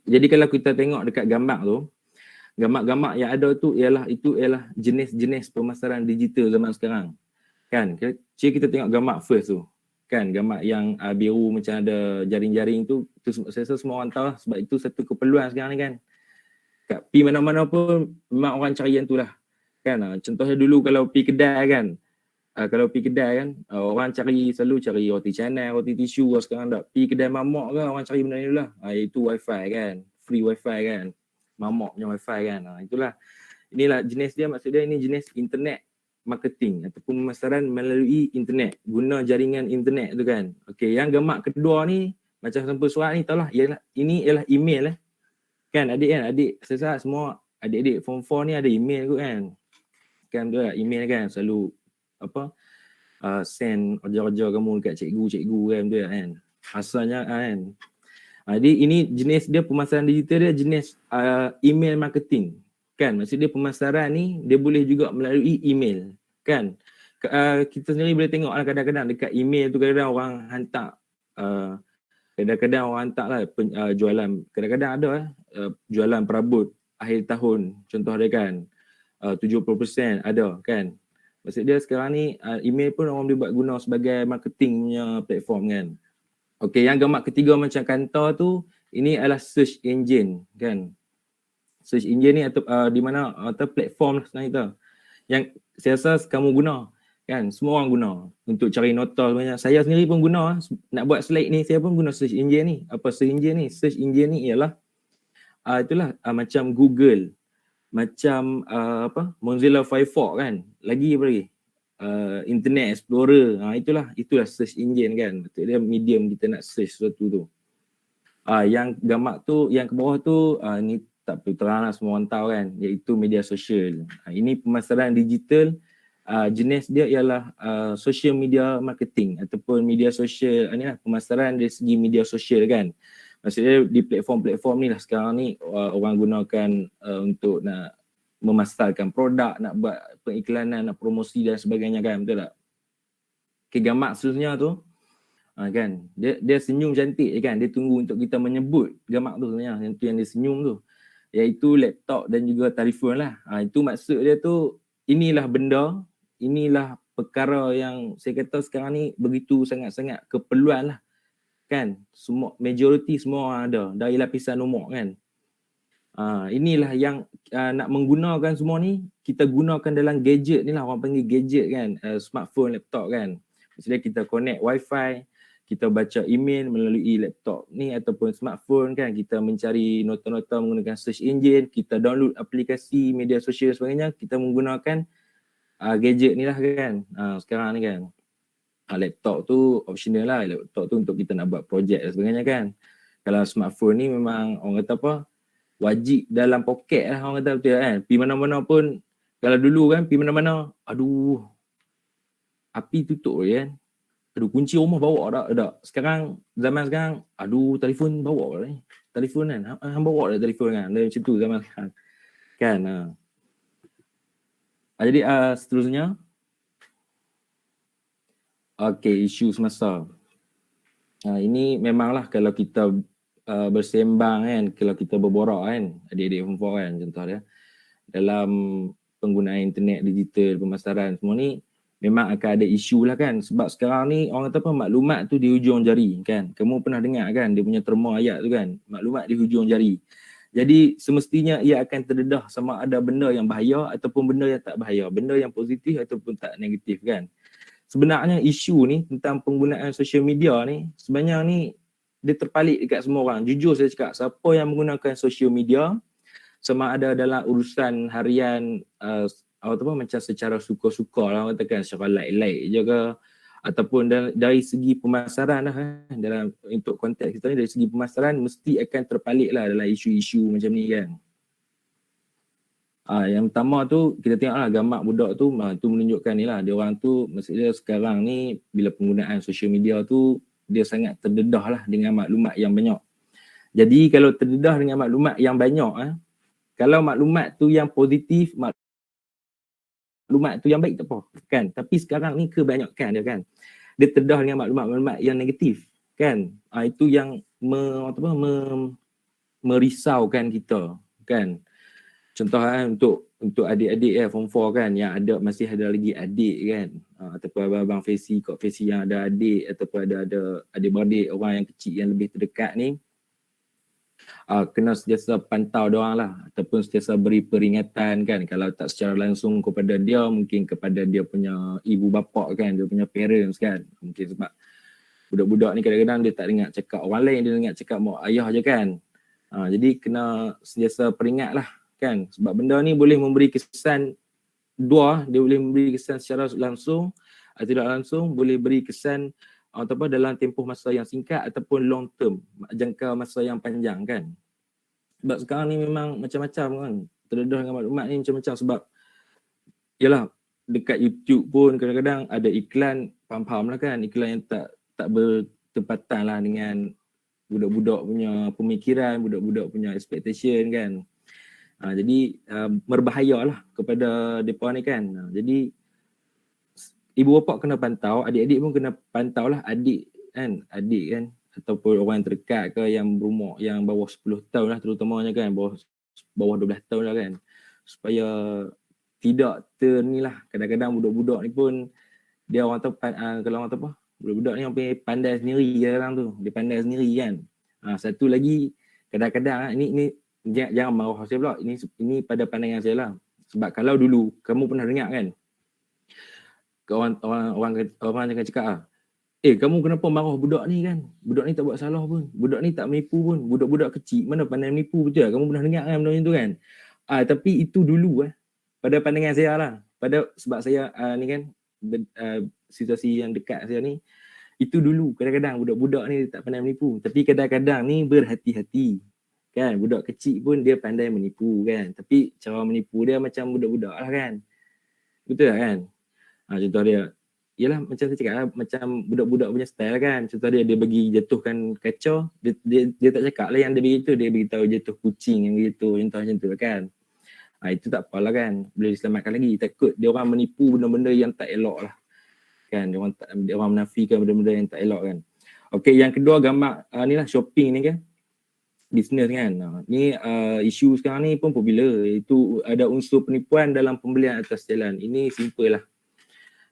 Jadi kalau kita tengok dekat gambar tu, gambar-gambar yang ada tu ialah jenis-jenis pemasaran digital zaman sekarang kan. Kita tengok gambar first tu kan, gambar yang biru macam ada jaring-jaring tu saya rasa semua orang tahu lah, sebab itu satu keperluan sekarang ni kan. Kat pergi mana-mana pun memang orang cari yang tu lah kan. Contohnya dulu kalau pergi kedai kan, orang selalu cari roti canai, roti tisu. Sekarang tak pergi kedai mamak kan, orang cari benda ni dulu lah. Itu wifi kan, free wifi kan, mamak punya wifi kan. Itulah, inilah jenis dia, maksudnya ini jenis internet marketing ataupun pemasaran melalui internet, guna jaringan internet tu kan. Okay, yang gambar kedua ni macam sampul surat ni tahulah, ini ialah email kan adik saya semua adik-adik form 4 ni ada email kot kan tu lah, email kan selalu send order-order kamu dekat cikgu kan tu kan asalnya kan. Jadi ini jenis dia pemasaran digital dia jenis email marketing kan. Maksud dia pemasaran ni dia boleh juga melalui email, kan. Kita sendiri boleh tengok lah kadang-kadang dekat email tu kadang-kadang orang hantar kadang-kadang orang hantar lah jualan, kadang-kadang ada jualan perabot akhir tahun contoh dia kan, 70% ada kan. Maksud dia sekarang ni email pun orang boleh buat guna sebagai marketing punya platform kan. Okey, yang gambar ketiga macam kantor tu, ini adalah search engine kan. Search engine ni atau di mana atau platform sebenarnya tu yang saya rasa kamu guna kan, semua orang guna untuk cari nota sebenarnya. Saya sendiri pun guna, nak buat slide ni saya pun guna search engine ni. Apa search engine ni? Search engine ni ialah itulah macam Google, macam Mozilla Firefox kan, lagi apa lagi? Internet Explorer, itulah search engine kan. Betul, dia medium kita nak search sesuatu tu. Yang gambar tu, yang ke bawah tu ni tak perlu terang lah, semua orang tahu kan, iaitu media sosial. Ini pemasaran digital, jenis dia ialah social media marketing ataupun media sosial, ni lah pemasaran dari segi media sosial kan. Maksudnya di platform-platform ni lah sekarang ni orang gunakan untuk nak memasarkan produk, nak buat pengiklanan, nak promosi dan sebagainya kan, betul tak? Okay, gambar seterusnya tu kan, dia senyum cantik kan, dia tunggu untuk kita menyebut gambar tu sebenarnya, yang tu yang dia senyum tu, iaitu laptop dan juga telefon lah. Itu maksud dia tu, inilah benda, inilah perkara yang saya kata sekarang ni begitu sangat-sangat keperluan lah kan. Semua majoriti semua orang ada dari lapisan umur kan. Inilah yang nak menggunakan semua ni, kita gunakan dalam gadget ni lah, orang panggil gadget kan, smartphone, laptop kan. Maksudnya kita connect wifi, kita baca email melalui laptop ni ataupun smartphone kan, kita mencari nota-nota menggunakan search engine, kita download aplikasi media sosial sebagainya, kita menggunakan gadget ni lah kan. Sekarang ni kan laptop tu optional lah, laptop tu untuk kita nak buat projek dan sebagainya kan. Kalau smartphone ni memang orang kata apa, wajib dalam poket lah, orang kata betul kan. Pergi mana-mana pun, kalau dulu kan pergi mana-mana, aduh api tutup je kan, aduh kunci rumah bawa tak. Sekarang, zaman sekarang, aduh telefon bawa ni, telefon kan, hang bawa tak telefon kan, macam tu zaman sekarang kan. Jadi seterusnya, okey, isu semasa. Ini memanglah kalau kita bersembang kan, kalau kita berborak kan, adik-adik form 4 kan contoh dia, dalam penggunaan internet digital, pemasaran semua ni memang akan ada isu lah kan. Sebab sekarang ni orang kata apa, maklumat tu di hujung jari kan. Kamu pernah dengar kan dia punya terma ayat tu kan, maklumat di hujung jari. Jadi semestinya ia akan terdedah sama ada benda yang bahaya ataupun benda yang tak bahaya, benda yang positif ataupun tak negatif kan. Sebenarnya isu ni tentang penggunaan social media ni sebenarnya ni dia terpalit dekat semua orang. Jujur saya cakap, siapa yang menggunakan social media sama ada dalam urusan harian macam secara suka-suka lah, katakan secara like-like je ke, ataupun dari segi pemasaran lah dalam untuk konteks kita ni, dari segi pemasaran mesti akan terpalit lah dalam isu-isu macam ni kan. Yang pertama tu kita tengoklah gambar budak tu, tu menunjukkan ni lah, dia orang tu maksudnya sekarang ni bila penggunaan social media tu dia sangat terdedah lah dengan maklumat yang banyak. Jadi kalau terdedah dengan maklumat yang banyak, kalau maklumat tu yang positif, maklumat tu yang baik tak apa kan. Tapi sekarang ni kebanyakan dia kan, dia terdedah dengan maklumat-maklumat yang negatif kan. Itu yang merisaukan kita kan. Contoh kan untuk adik-adik form 4 kan, yang ada masih ada lagi adik kan, ataupun abang-abang Fesi, Kak Fesi yang ada adik ataupun ada adik-beradik orang yang kecil yang lebih terdekat ni, kena sentiasa pantau diorang lah, ataupun sentiasa beri peringatan kan, kalau tak secara langsung kepada dia, mungkin kepada dia punya ibu bapa kan, dia punya parents kan. Mungkin sebab budak-budak ni kadang-kadang dia tak dengar cakap orang lain, dia dengar cakap mak ayah je kan. Jadi kena sentiasa peringat lah kan, sebab benda ni boleh memberi kesan dua, dia boleh memberi kesan secara langsung atau tidak langsung, boleh beri kesan dalam tempoh masa yang singkat ataupun long term, jangka masa yang panjang kan. Sebab sekarang ni memang macam-macam kan, terdedah dengan maklumat ni macam-macam. Sebab yalah, dekat YouTube pun kadang-kadang ada iklan, faham-faham lah kan, iklan yang tak bertepatan lah dengan budak-budak punya pemikiran, budak-budak punya expectation kan. Jadi berbahayalah kepada mereka ni kan. Jadi ibu bapa kena pantau, adik-adik pun kena pantau lah, adik kan ataupun orang yang terdekat ke yang berumur yang bawah 10 tahun lah terutamanya kan, bawah 12 tahun lah kan, supaya tidak ternilah. Kadang-kadang budak-budak ni pun dia orang tahu kalau orang tahu apa, budak-budak ni orang pandai sendiri kadang tu, dia pandai sendiri kan. Satu lagi kadang-kadang ini jangan marah saya pula, ini pada pandangan saya lah. Sebab kalau dulu kamu pernah dengar kan, orang akan cakap kamu kenapa marah budak ni kan, budak ni tak buat salah pun, budak ni tak menipu pun, budak-budak kecil mana pandai menipu, betul? Kamu pernah dengar kan benda macam tu kan. Tapi itu dulu pada pandangan saya lah, sebab saya ni kan situasi yang dekat saya ni, itu dulu kadang-kadang budak-budak ni tak pandai menipu, tapi kadang-kadang ni berhati-hati kan, budak kecil pun dia pandai menipu kan, tapi cara menipu dia macam budak-budak lah kan, betul tak kan. Contoh dia ialah macam saya cakap lah, macam budak-budak punya style kan. Contoh dia bagi jatuhkan kaca, dia tak cakap lah yang dia bagi tu, dia beritahu jatuh kucing yang gitu, contoh macam tu kan. Itu tak apalah kan, boleh diselamatkan lagi. Takut dia orang menipu benda-benda yang tak elok lah kan, dia orang menafikan benda-benda yang tak elok kan. Okey, yang kedua gambar ni lah, shopping ni kan, bisnes kan. Ni isu sekarang ni pun popular, itu ada unsur penipuan dalam pembelian atas jalan. Ini simple lah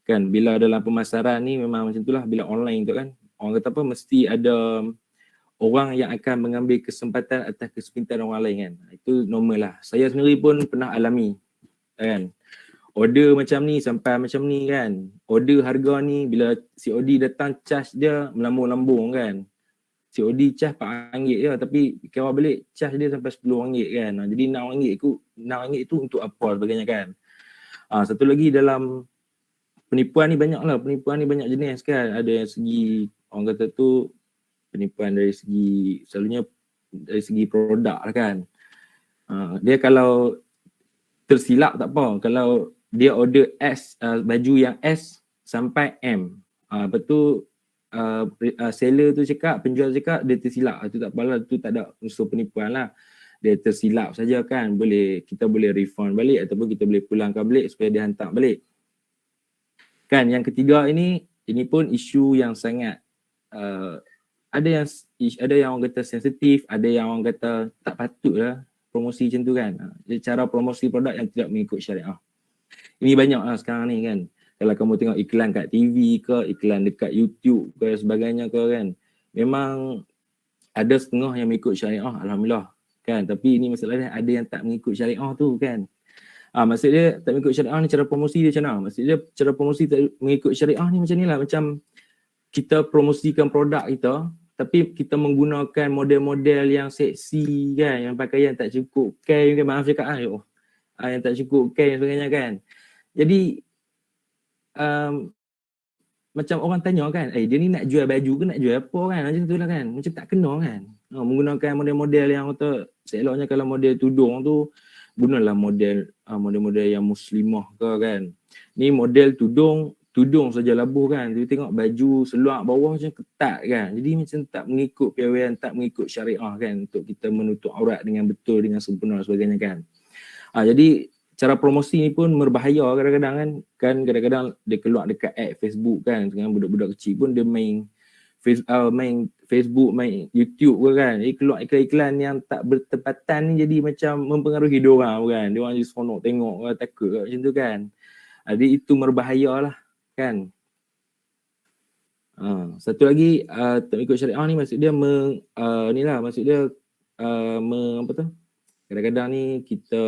kan, bila dalam pemasaran ni memang macam itulah, bila online tu kan, orang kata apa, mesti ada orang yang akan mengambil kesempatan atas kesempitan orang lain kan. Itu normal lah, saya sendiri pun pernah alami kan, order macam ni sampai macam ni kan, order harga ni, bila COD datang charge dia melambung-lambung kan, COD charge RM4 je, tapi kira balik charge dia sampai RM10 kan. Jadi RM6 tu untuk apa sebagainya kan. Satu lagi dalam penipuan ni banyak jenis kan. Ada yang segi orang kata tu penipuan dari segi, selalunya dari segi produk lah kan. Dia kalau tersilap tak apa, kalau dia order S, baju yang S sampai M, lepas tu seller tu cakap, penjual cakap dia tersilap, tu tak apalah, tu tak ada unsur penipuan lah, dia tersilap saja kan, kita boleh refund balik ataupun kita boleh pulangkan balik supaya dia hantar balik kan. Yang ketiga ini pun isu yang sangat ada yang orang kata sensitif, ada yang orang kata tak patut lah promosi macam tu kan. Cara promosi produk yang tidak mengikut syariah ini banyak lah sekarang ni kan. Kalau kamu tengok iklan kat TV ke, iklan dekat YouTube ke sebagainya ke kan, memang ada setengah yang mengikut syariah, alhamdulillah kan. Tapi ini masalahnya ada yang tak mengikut syariah tu kan. Maksud dia tak mengikut syariah ni, cara promosi dia macam mana? Maksud dia cara promosi tak mengikut syariah ni macam ni lah, macam kita promosikan produk kita tapi kita menggunakan model-model yang seksi kan, yang pakaian tak cukup kain kan, maaf cakap yang tak cukup kain sebagainya kan. Jadi macam orang tanya kan, dia ni nak jual baju ke nak jual apa kan, macam tu lah kan, macam tak kena kan. Menggunakan model-model yang kata seeloknya kalau model tudung tu gunalah model-model yang muslimah ke kan. Ni model tudung saja labuh kan, tapi tengok baju seluar bawah macam ketat kan, jadi macam tak mengikut piawaian, tak mengikut syariah kan, untuk kita menutup aurat dengan betul, dengan sempurna dan sebagainya kan. Jadi cara promosi ni pun berbahaya kadang-kadang kan, kadang-kadang dia keluar dekat ad Facebook kan, dengan budak-budak kecil pun dia main Facebook, main YouTube kan, dia keluar iklan-iklan yang tak bertepatan ni, jadi macam mempengaruhi diorang kan, diorang jadi seronok tengok, takut macam tu kan. Jadi itu berbahaya lah kan. Satu lagi tak ikut syariah ni, maksud dia maksud dia apa tu, kadang-kadang ni kita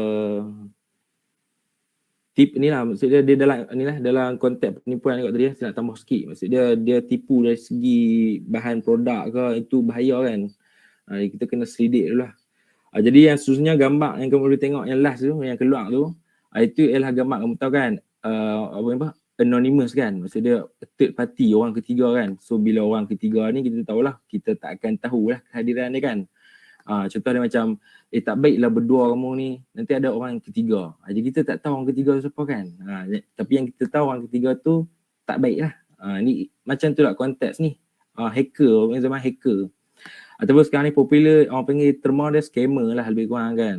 tip ni lah, maksud dia dalam konteks penipuan kot tadi, saya nak tambah sikit, maksud dia tipu dari segi bahan produk ke, itu bahaya kan. Kita kena selidik dulu lah. Jadi yang seterusnya gambar yang kamu boleh tengok yang last tu, yang keluar tu, itu ialah gambar kamu tahu kan, anonymous kan, maksud dia third party, orang ketiga kan. So bila orang ketiga ni kita tahulah, kita tak akan tahulah kehadiran dia kan. Contoh dia macam tak baiklah berdua kamu ni, nanti ada orang ketiga. Jadi kita tak tahu orang ketiga tu siapa kan. Tapi yang kita tahu orang ketiga tu tak baik lah. Ni macam tu lah konteks ni. Hacker, orang zaman hacker. Ataupun sekarang ni popular, orang panggil terma dia scammer lah lebih kurang kan.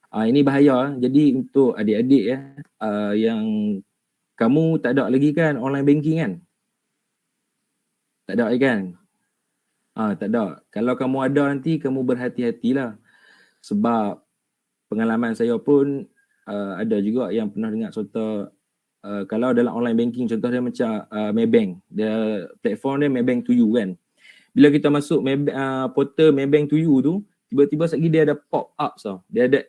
Ini bahaya. Jadi untuk adik-adik yang kamu tak ada lagi kan online banking kan? Tak ada lagi kan? Tak ada. Kalau kamu ada nanti kamu berhati-hatilah. Sebab pengalaman saya pun ada juga yang pernah dengar contoh kalau dalam online banking contoh dia macam Maybank. Dia platform dia Maybank to you kan. Bila kita masuk portal Maybank to you tu, tiba-tiba sekali dia ada pop up tau. Dia ada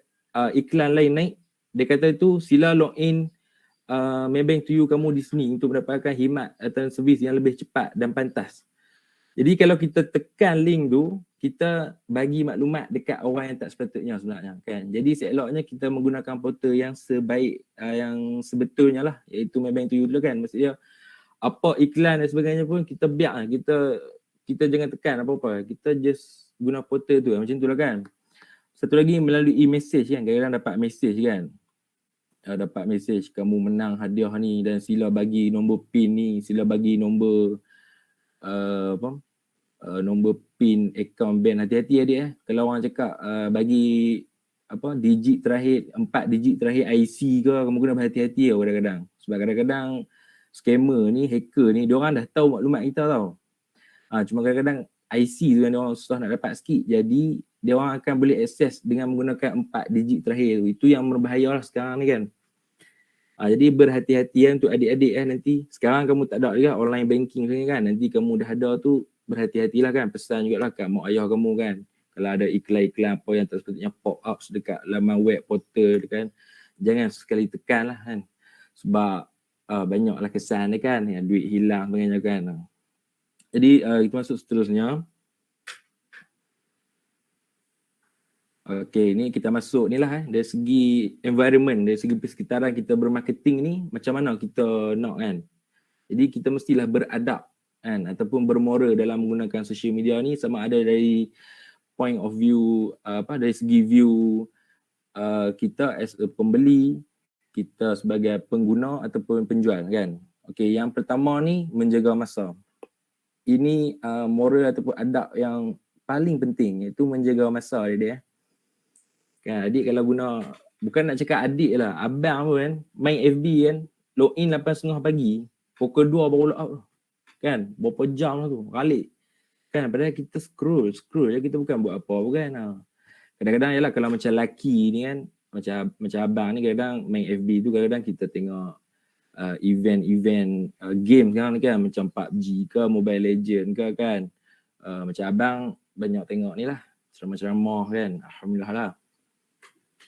iklan lain naik. Dia kata tu sila login Maybank to you kamu di sini untuk mendapatkan khidmat atau servis yang lebih cepat dan pantas. Jadi kalau kita tekan link tu, kita bagi maklumat dekat orang yang tak sepatutnya sebenarnya kan. Jadi seeloknya kita menggunakan portal yang sebaik yang sebetulnya lah, iaitu Maybank to you dulu kan. Maksudnya apa iklan dan sebagainya pun kita biar lah. Kita jangan tekan apa-apa. Kita just guna portal tu macam tu lah kan. Satu lagi melalui e-message kan. Kadang-kadang dapat message kan. Dapat message kamu menang hadiah ni dan sila bagi nombor PIN ni, sila bagi nombor nombor PIN akaun bank. Hati-hati adik kalau orang cakap bagi digit terakhir, 4 digit terakhir IC ke, kamu kena berhati-hati kadang-kadang. Sebab kadang-kadang scammer ni, hacker ni, diorang dah tahu maklumat kita tau. Cuma kadang-kadang IC tu yang diorang susah nak dapat sikit, jadi diorang akan boleh akses dengan menggunakan 4 digit terakhir tu. Itu yang berbahaya lah sekarang ni kan. Jadi berhati-hati untuk adik-adik nanti. Sekarang kamu tak ada juga online banking kan. Nanti kamu dah ada tu, berhati-hatilah kan. Pesan jugalah kat mak ayah kamu kan. Kalau ada iklan-iklan apa yang tak sepatutnya pop up dekat laman web portal kan. Jangan sekali tekan lah kan. Sebab banyaklah kesan dia kan. Yang duit hilang sebagainya kan. Jadi kita masuk seterusnya. Okey, ni kita masuk ni lah dari segi environment, dari segi persekitaran kita bermarketing ni macam mana kita nak kan. Jadi kita mestilah beradab kan ataupun bermoral dalam menggunakan social media ni, sama ada dari point of view dari segi view kita as a pembeli, kita sebagai pengguna ataupun penjual kan. Okey, yang pertama ni menjaga masa. Ini moral ataupun adab yang paling penting, iaitu menjaga masa dia. Kan, adik kalau guna, bukan nak cakap adik lah, abang pun kan, main FB kan, login 8.30 pagi, pukul 2 baru log out kan, berapa jam lah tu, balik kan, padahal kita scroll je, kita bukan buat apa pun kan. Kadang-kadang yalah kalau macam lelaki ni kan, macam abang ni kadang main FB tu, kadang-kadang kita tengok event game sekarang ni kan, macam PUBG ke, Mobile Legend ke kan. Macam abang banyak tengok ni lah, ceramah-ceramah kan, alhamdulillah lah.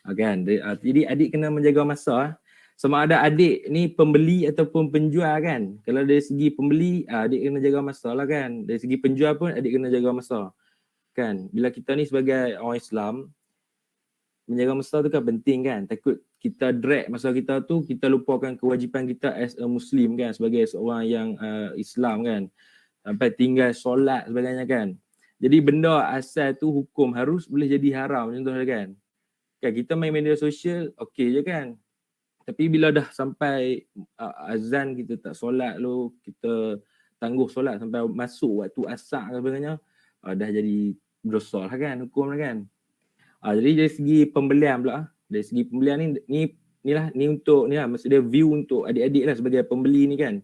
Kan? Jadi adik kena menjaga masa. Sama ada adik ni pembeli ataupun penjual kan. Kalau dari segi pembeli, adik kena jaga masa lah kan. Dari segi penjual pun adik kena jaga masa. Kan? Bila kita ni sebagai orang Islam, menjaga masa tu kan penting kan. Takut kita drag masa kita tu, kita lupakan kewajipan kita as a Muslim kan. Sebagai seorang yang Islam kan. Sampai tinggal solat sebagainya kan. Jadi benda asal tu hukum harus boleh jadi haram contohnya kan. Kan kita main media sosial okey je kan. Tapi bila dah sampai azan kita tak solat lu, kita tangguh solat sampai masuk waktu asar dan sebagainya, dah jadi berdosa lah kan, hukum lah kan. Jadi dari segi pembelian pula, dari segi pembelian ni untuk ni lah, maksudnya view untuk adik-adik lah sebagai pembeli ni kan.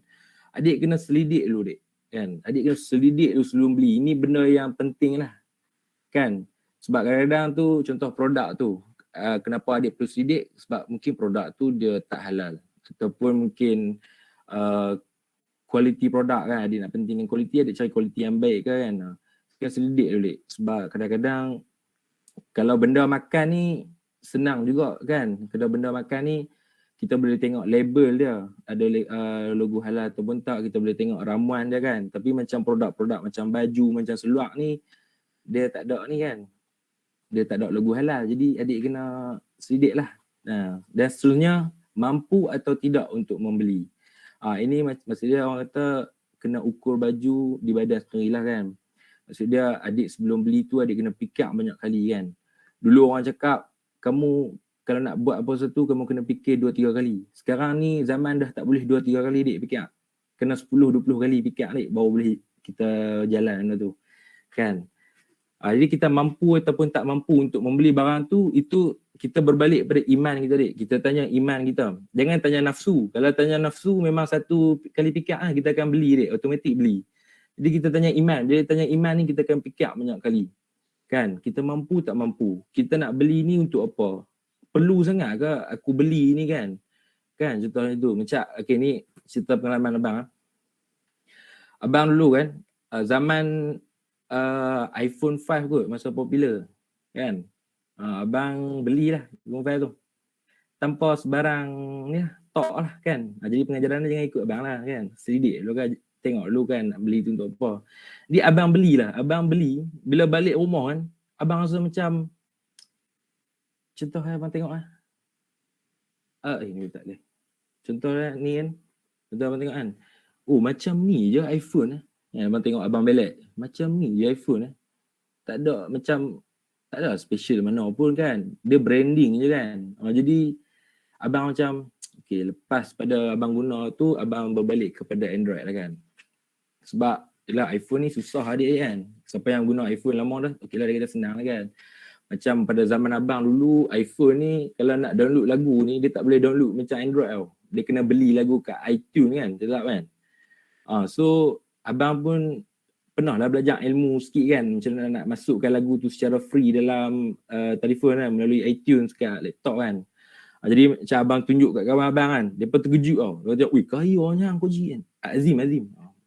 Adik kena selidik dulu dek kan. Adik kena selidik dulu sebelum beli. Ini benda yang penting lah kan. Sebab kadang-kadang tu contoh produk tu, kenapa adik perlu selidik? Sebab mungkin produk tu dia tak halal ataupun mungkin kualiti produk kan, adik nak pentingkan kualiti, adik cari kualiti yang baik kan. Kena selidik dulu. Sebab kadang-kadang kalau benda makan ni senang juga kan. Kalau benda makan ni kita boleh tengok label dia, ada logo halal ataupun tak, kita boleh tengok ramuan dia kan. Tapi macam produk-produk macam baju, macam seluar ni, dia tak ada ni kan. Dia tak ada logo halal. Jadi adik kena selidik lah. Dan seterusnya, mampu atau tidak untuk membeli. Ini maksudnya orang kata kena ukur baju di badan sendiri lah kan. Maksudnya adik sebelum beli tu adik kena fikir banyak kali kan. Dulu orang cakap kamu kalau nak buat apa sesuatu kamu kena fikir 2-3 kali. Sekarang ni zaman dah tak boleh 2-3 kali adik fikir. Kena 10-20 kali fikir adik baru boleh kita jalan benda tu. Kan? Jadi kita mampu ataupun tak mampu untuk membeli barang tu, itu kita berbalik pada iman kita, Dik. Kita tanya iman kita. Jangan tanya nafsu. Kalau tanya nafsu memang satu kali fikir kita akan beli, Dik. Automatik beli. Jadi kita tanya iman. Bila tanya iman ni kita akan fikir banyak kali. Kan? Kita mampu tak mampu? Kita nak beli ni untuk apa? Perlu sangat ke aku beli ni kan? Kan contohnya tu. Macam okay, ni cerita pengalaman abang. Abang dulu kan zaman iPhone 5 kot masa popular kan. Abang belilah iPhone 5 tu. Tanpa sebarang ni lah, tok lah kan. Jadi pengajaran dia jangan ikut abang lah kan. Selidik dulu kan, tengok dulu kan nak beli tu untuk apa. Jadi abang belilah. Abang beli, bila balik rumah kan, abang rasa macam contoh abang tengok lah. Ni tak boleh. Contoh ni kan, contoh abang tengok kan. Oh macam ni je iPhone lah. Abang tengok abang belik. Macam ni je iPhone lah. Tak ada macam, tak ada special mana pun kan. Dia branding je kan. Jadi abang macam, okay, lepas pada abang guna tu, abang berbalik kepada Android lah kan. Sebab yelah iPhone ni susah adik kan. Siapa yang guna iPhone lama dah, okay lah dia kata senang lah kan. Macam pada zaman abang dulu, iPhone ni kalau nak download lagu ni, dia tak boleh download macam Android tau. Dia kena beli lagu kat iTunes kan, tetap kan. So abang pun pernah lah belajar ilmu sikit kan, macam mana nak masukkan lagu tu secara free dalam telefon kan, melalui iTunes kat laptop kan. Jadi macam abang tunjuk kat kawan abang kan, dia pun terkejut tau. Dia kata, "Ui, kayanya Koji kan." Azim.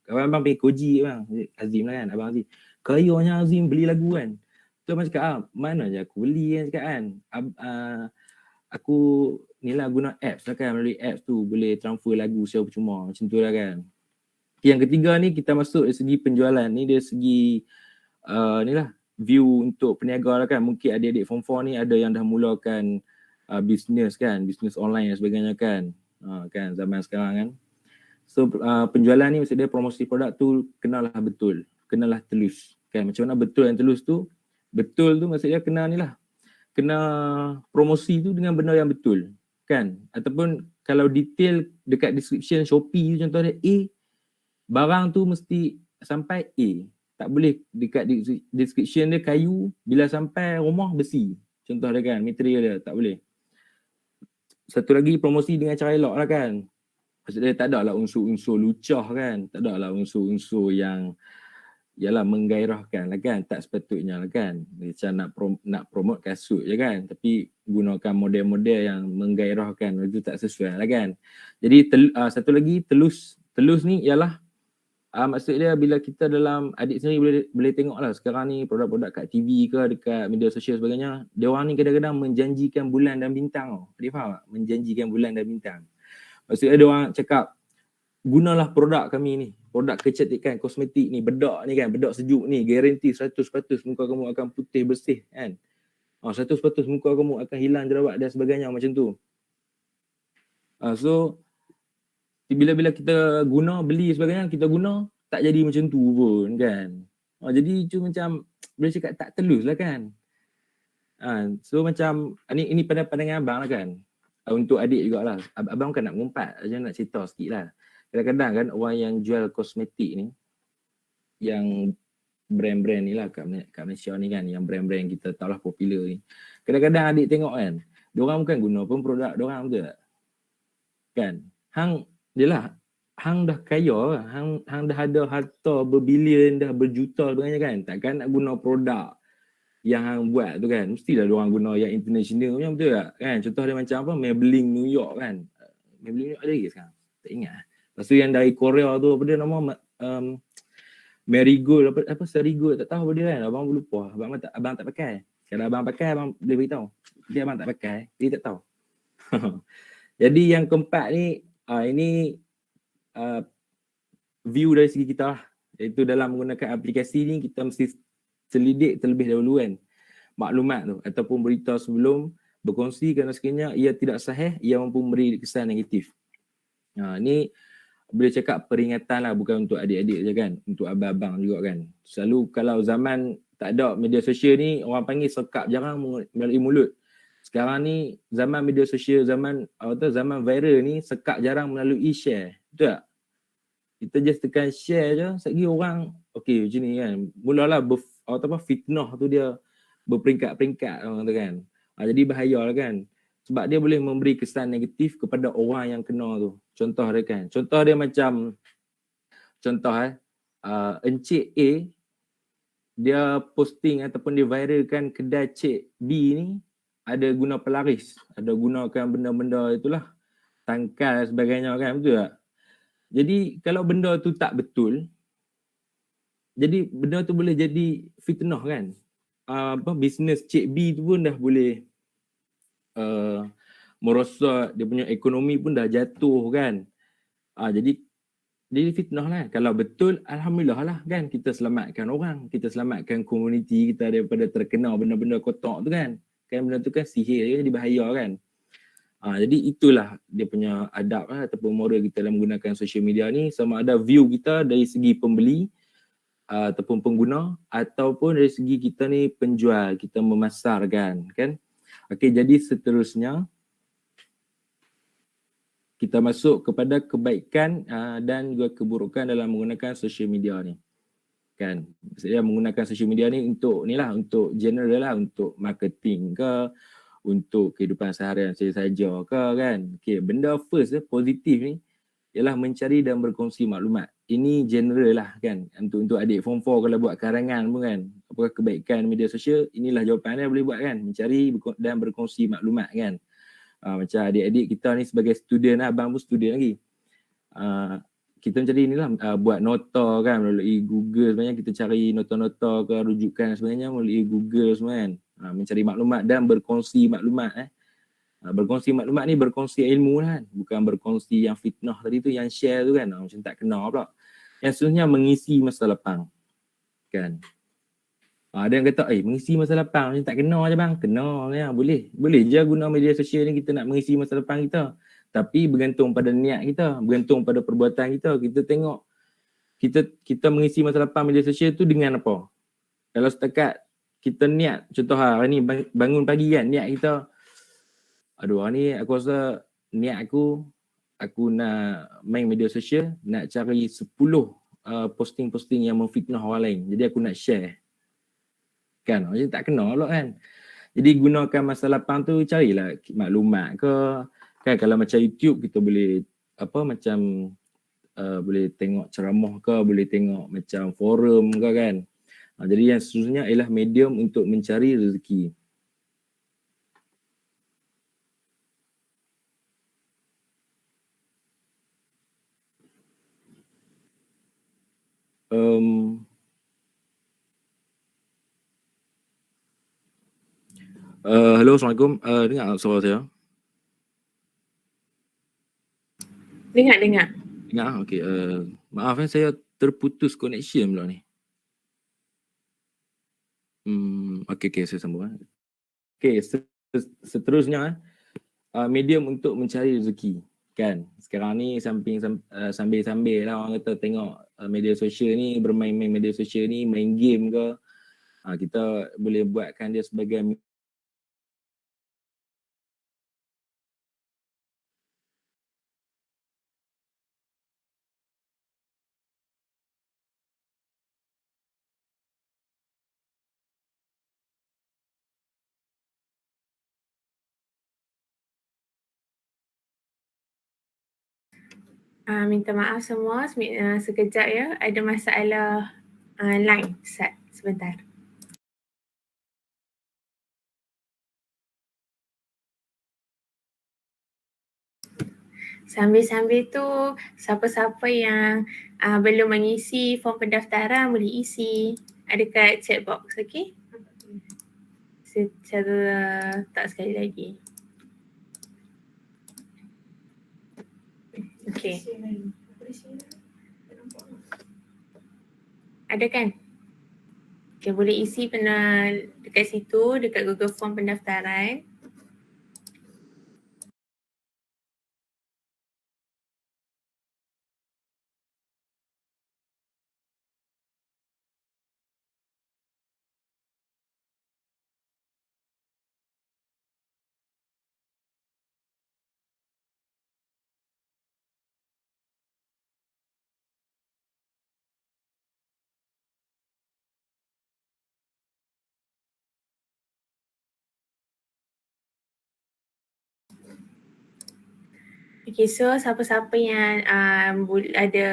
Kawan abang panggil Koji bang. Azim lah kan, abang Azim. "Kayanya Azim beli lagu kan." Tu abang cakap, "Mana je aku beli kan," cakap kan. Aku ni lah guna apps lah kan, melalui apps tu boleh transfer lagu secara percuma, macam tu lah kan. Yang ketiga ni kita masuk dari segi penjualan ni, dari segi ni lah view untuk peniaga lah kan. Mungkin adik-adik form 4 ni ada yang dah mulakan bisnes kan, bisnes online dan sebagainya kan. Kan zaman sekarang kan. So penjualan ni maksudnya promosi produk tu kenalah betul, kenalah telus kan. Macam mana betul dan telus tu? Betul tu maksudnya kena ni lah, kena promosi tu dengan benda yang betul kan. Ataupun kalau detail dekat description Shopee tu contoh dia barang tu mesti sampai A. Tak boleh dekat description dia kayu, bila sampai rumah besi. Contoh dia kan, material dia tak boleh. Satu lagi promosi dengan cara elok lah kan. Maksudnya tak ada lah unsur-unsur lucah kan. Tak ada lah unsur-unsur yang ialah menggairahkan lah kan. Tak sepatutnya lah kan. Macam nak promote kasut je kan. Tapi gunakan model-model yang menggairahkan. Itu tak sesuai lah kan. Jadi satu lagi telus. Telus ni ialah maksud dia bila kita dalam, adik sendiri boleh tengok lah sekarang ni produk-produk kat TV ke dekat media sosial sebagainya, dia orang ni kadang-kadang menjanjikan bulan dan bintang. Adik faham tak? Menjanjikan bulan dan bintang. Maksudnya dia orang cakap, gunalah produk kami ni, produk kecantikan kosmetik ni, bedak ni kan, bedak sejuk ni, garanti 100% muka kamu akan putih bersih kan. 100% muka kamu akan hilang jerawat dan sebagainya macam tu. So bila kita guna, beli sebagainya, kita guna, tak jadi macam tu pun kan. Jadi itu macam, boleh cakap tak telus lah kan. So macam, ini pada pandangan abang lah kan. Untuk adik jugalah. Abang kan nak mengumpat, nak cerita sikit lah. Kadang-kadang kan orang yang jual kosmetik ni, yang brand-brand ni lah kat Malaysia ni kan, yang brand-brand kita tahu lah popular ni. Kadang-kadang adik tengok kan, diorang bukan guna pun produk diorang, betul tak? Kan? Yelah, hang dah kaya, hang dah ada harta berbilion, dah berjuta sebagainya kan. Takkan nak guna produk yang hang buat tu kan. Mestilah diorang guna yang international punya, betul tak? Kan? Contoh dia macam apa, Maybelline New York kan. Maybelline New York ada lagi sekarang? Tak ingat. Lepas tu yang dari Korea tu, apa dia nama? Marigold, apa Serigold, tak tahu apa dia kan. Abang lupa, abang tak pakai. Kalau abang pakai, abang boleh beritahu. Dia abang tak pakai, dia tak tahu. Jadi yang keempat ni, ini view dari segi kita lah. Iaitu dalam menggunakan aplikasi ni, kita mesti selidik terlebih dahulu kan maklumat tu ataupun berita sebelum berkongsi, kerana sekiranya ia tidak sahih, ia mampu memberi kesan negatif. Ni boleh cakap peringatan lah, bukan untuk adik-adik je kan, untuk abang-abang juga kan. Selalu kalau zaman tak ada media sosial ni, orang panggil sekap jarang melalui mulut. Sekarang ni zaman media sosial, zaman viral ni, sekak jarang melalui share. Betul tak? Kita just tekan share je, sekali orang okey macam ni kan. Mulalah fitnah tu dia berperingkat-peringkat orang kata kan. Jadi bahaya lah kan. Sebab dia boleh memberi kesan negatif kepada orang yang kena tu. Contoh dia kan. Contoh dia macam Encik A dia posting ataupun dia viralkan kedai Cik B ni ada guna pelaris, ada gunakan benda-benda itulah, tangkal sebagainya kan, betul tak? Jadi kalau benda tu tak betul, jadi benda tu boleh jadi fitnah kan. Bisnes Cik B tu pun dah boleh merosak, dia punya ekonomi pun dah jatuh kan. Jadi fitnah lah. Kalau betul, alhamdulillah lah kan, kita selamatkan orang, kita selamatkan komuniti kita daripada terkena benda-benda kotak tu kan. Kan benda tu kan sihir, jadi bahaya kan. Jadi itulah dia punya adab lah, ataupun moral kita dalam menggunakan social media ni. Sama ada view kita dari segi pembeli ataupun pengguna, ataupun dari segi kita ni penjual, kita memasarkan kan. Okey, jadi seterusnya kita masuk kepada kebaikan dan juga keburukan dalam menggunakan social media ni. Kan? Saya menggunakan social media ni untuk ni lah, untuk general lah, untuk marketing ke, untuk kehidupan seharian saya saja ke kan. Okey, benda first positif ni ialah mencari dan berkongsi maklumat. Ini general lah kan, untuk adik form 4 kalau buat karangan pun kan. Apakah kebaikan media sosial? Inilah jawapan dia boleh buat kan, mencari dan berkongsi maklumat kan. Macam adik-adik kita ni sebagai student lah, abang pun student lagi. Kita mencari inilah, buat nota kan melalui Google, sebenarnya kita cari nota-nota ke rujukan sebenarnya melalui Google semua kan. Mencari maklumat dan berkongsi maklumat. Berkongsi maklumat ni berkongsi ilmu lah kan, bukan berkongsi yang fitnah tadi tu, yang share tu kan, macam tak kena pula. Yang seterusnya mengisi masa lapang kan. Ada yang kata, mengisi masa lapang macam tak kena je bang. Kena ya, boleh je guna media sosial ni kita nak mengisi masa lapang kita. Tapi bergantung pada niat kita, bergantung pada perbuatan kita. Kita tengok kita mengisi masa lapang media sosial tu dengan apa. Kalau setakat kita niat, contoh hari ni bangun pagi kan, niat kita, hari ni aku rasa niat aku nak main media sosial, nak cari 10 posting-posting yang memfitnah orang lain. Jadi aku nak share. Kan, macam tak kena pula kan. Jadi gunakan masa lapang tu, carilah maklumat ke. Kan kalau macam YouTube kita boleh boleh tengok ceramah ke, boleh tengok macam forum ke kan. Jadi yang seterusnya ialah medium untuk mencari rezeki. Hello, Assalamualaikum. Dengar suara saya? Dengar. Dengar? Okey. Maaf saya terputus connection pula ni. Okey, saya sambung. Okey, seterusnya medium untuk mencari rezeki kan. Sekarang ni sambil-sambil lah orang kata tengok media sosial ni, bermain-main media sosial ni, main game ke, kita boleh buatkan dia sebagai minta maaf semua, sekejap ya, ada masalah line sebentar. Sambil-sambil tu, siapa-siapa yang belum mengisi form pendaftaran boleh isi. Ada kat chat box, okey? Secara tak sekali lagi. Okey. Ada kan? Okay, boleh isi dekat situ, dekat Google Form pendaftaran. Okay, so siapa-siapa yang ada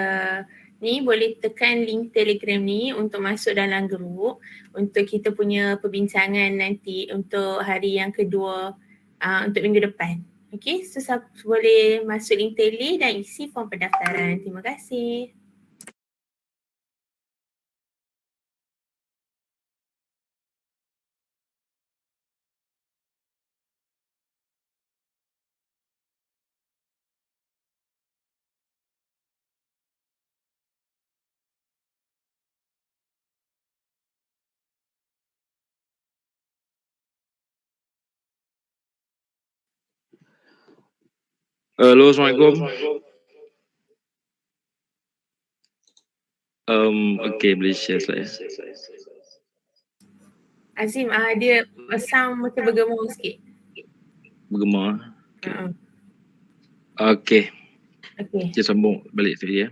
ni boleh tekan link Telegram ni untuk masuk dalam grup untuk kita punya perbincangan nanti untuk hari yang kedua untuk minggu depan. Okay, so boleh masuk link Tele dan isi form pendaftaran. Terima kasih. Halo, Assalamualaikum. Okay, boleh share slide. Azim, dia sound macam bergema sikit. Bergema. Okay. Okay. Okay. Kita sambung balik tadi ya.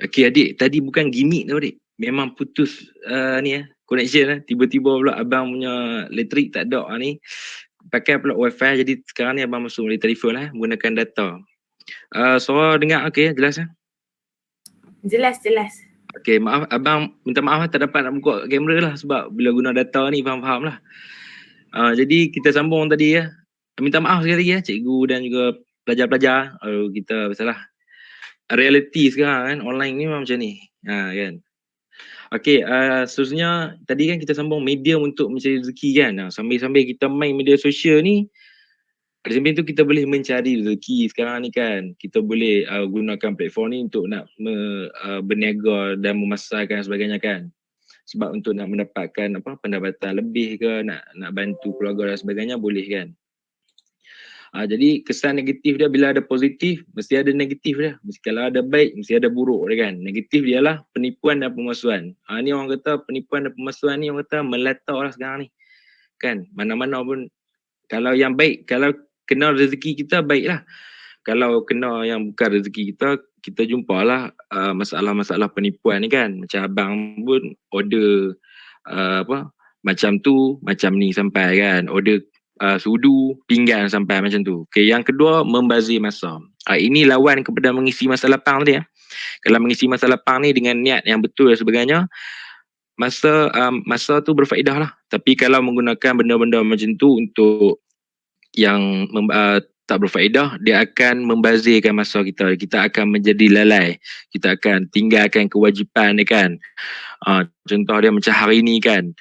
Okay, adik, tadi bukan gimmick tau adik. Memang putus ni connection tiba-tiba pula abang punya elektrik tak ada ni. Pakai pula wifi, jadi sekarang ni abang masuk melalui telefon menggunakan data. Suara dengar okey, jelas Jelas. Okey, maaf abang, minta maaf tak dapat nak buka kamera lah sebab bila guna data ni faham lah. Jadi kita sambung tadi ya. Minta maaf sekali lagi ya cikgu dan juga pelajar-pelajar. Kita biasalah. Realiti sekarang kan online ni memang macam ni. Kan. Okey, seterusnya tadi kan kita sambung medium untuk mencari rezeki kan. Sambil-sambil kita main media sosial ni, di samping tu kita boleh mencari rezeki sekarang ni kan. Kita boleh gunakan platform ni untuk nak berniaga dan memasarkan sebagainya kan. Sebab untuk nak mendapatkan pendapatan lebih ke, nak bantu keluarga dan sebagainya boleh kan. Jadi kesan negatif dia bila ada positif, mesti ada negatif dia. Kalau ada baik, mesti ada buruk dia kan. Negatif dia lah penipuan dan pemalsuan. Ni orang kata penipuan dan pemalsuan ni orang kata melata lah sekarang ni. Kan, mana-mana pun. Kalau yang baik, kalau kena rezeki kita, baiklah. Kalau kena yang bukan rezeki kita, kita jumpalah masalah-masalah penipuan ni kan. Macam abang pun order macam tu, macam ni sampai kan. Order sudu, pinggan sampai macam tu. Okay, yang kedua, membazir masa. Ini lawan kepada mengisi masa lapang tadi Kalau mengisi masa lapang ni dengan niat yang betul dan sebagainya, masa tu berfaedah lah. Tapi kalau menggunakan benda-benda macam tu untuk yang tak berfaedah, dia akan membazirkan masa kita. Kita akan menjadi lalai. Kita akan tinggalkan kewajipan dia kan. Contoh dia macam hari ni kan.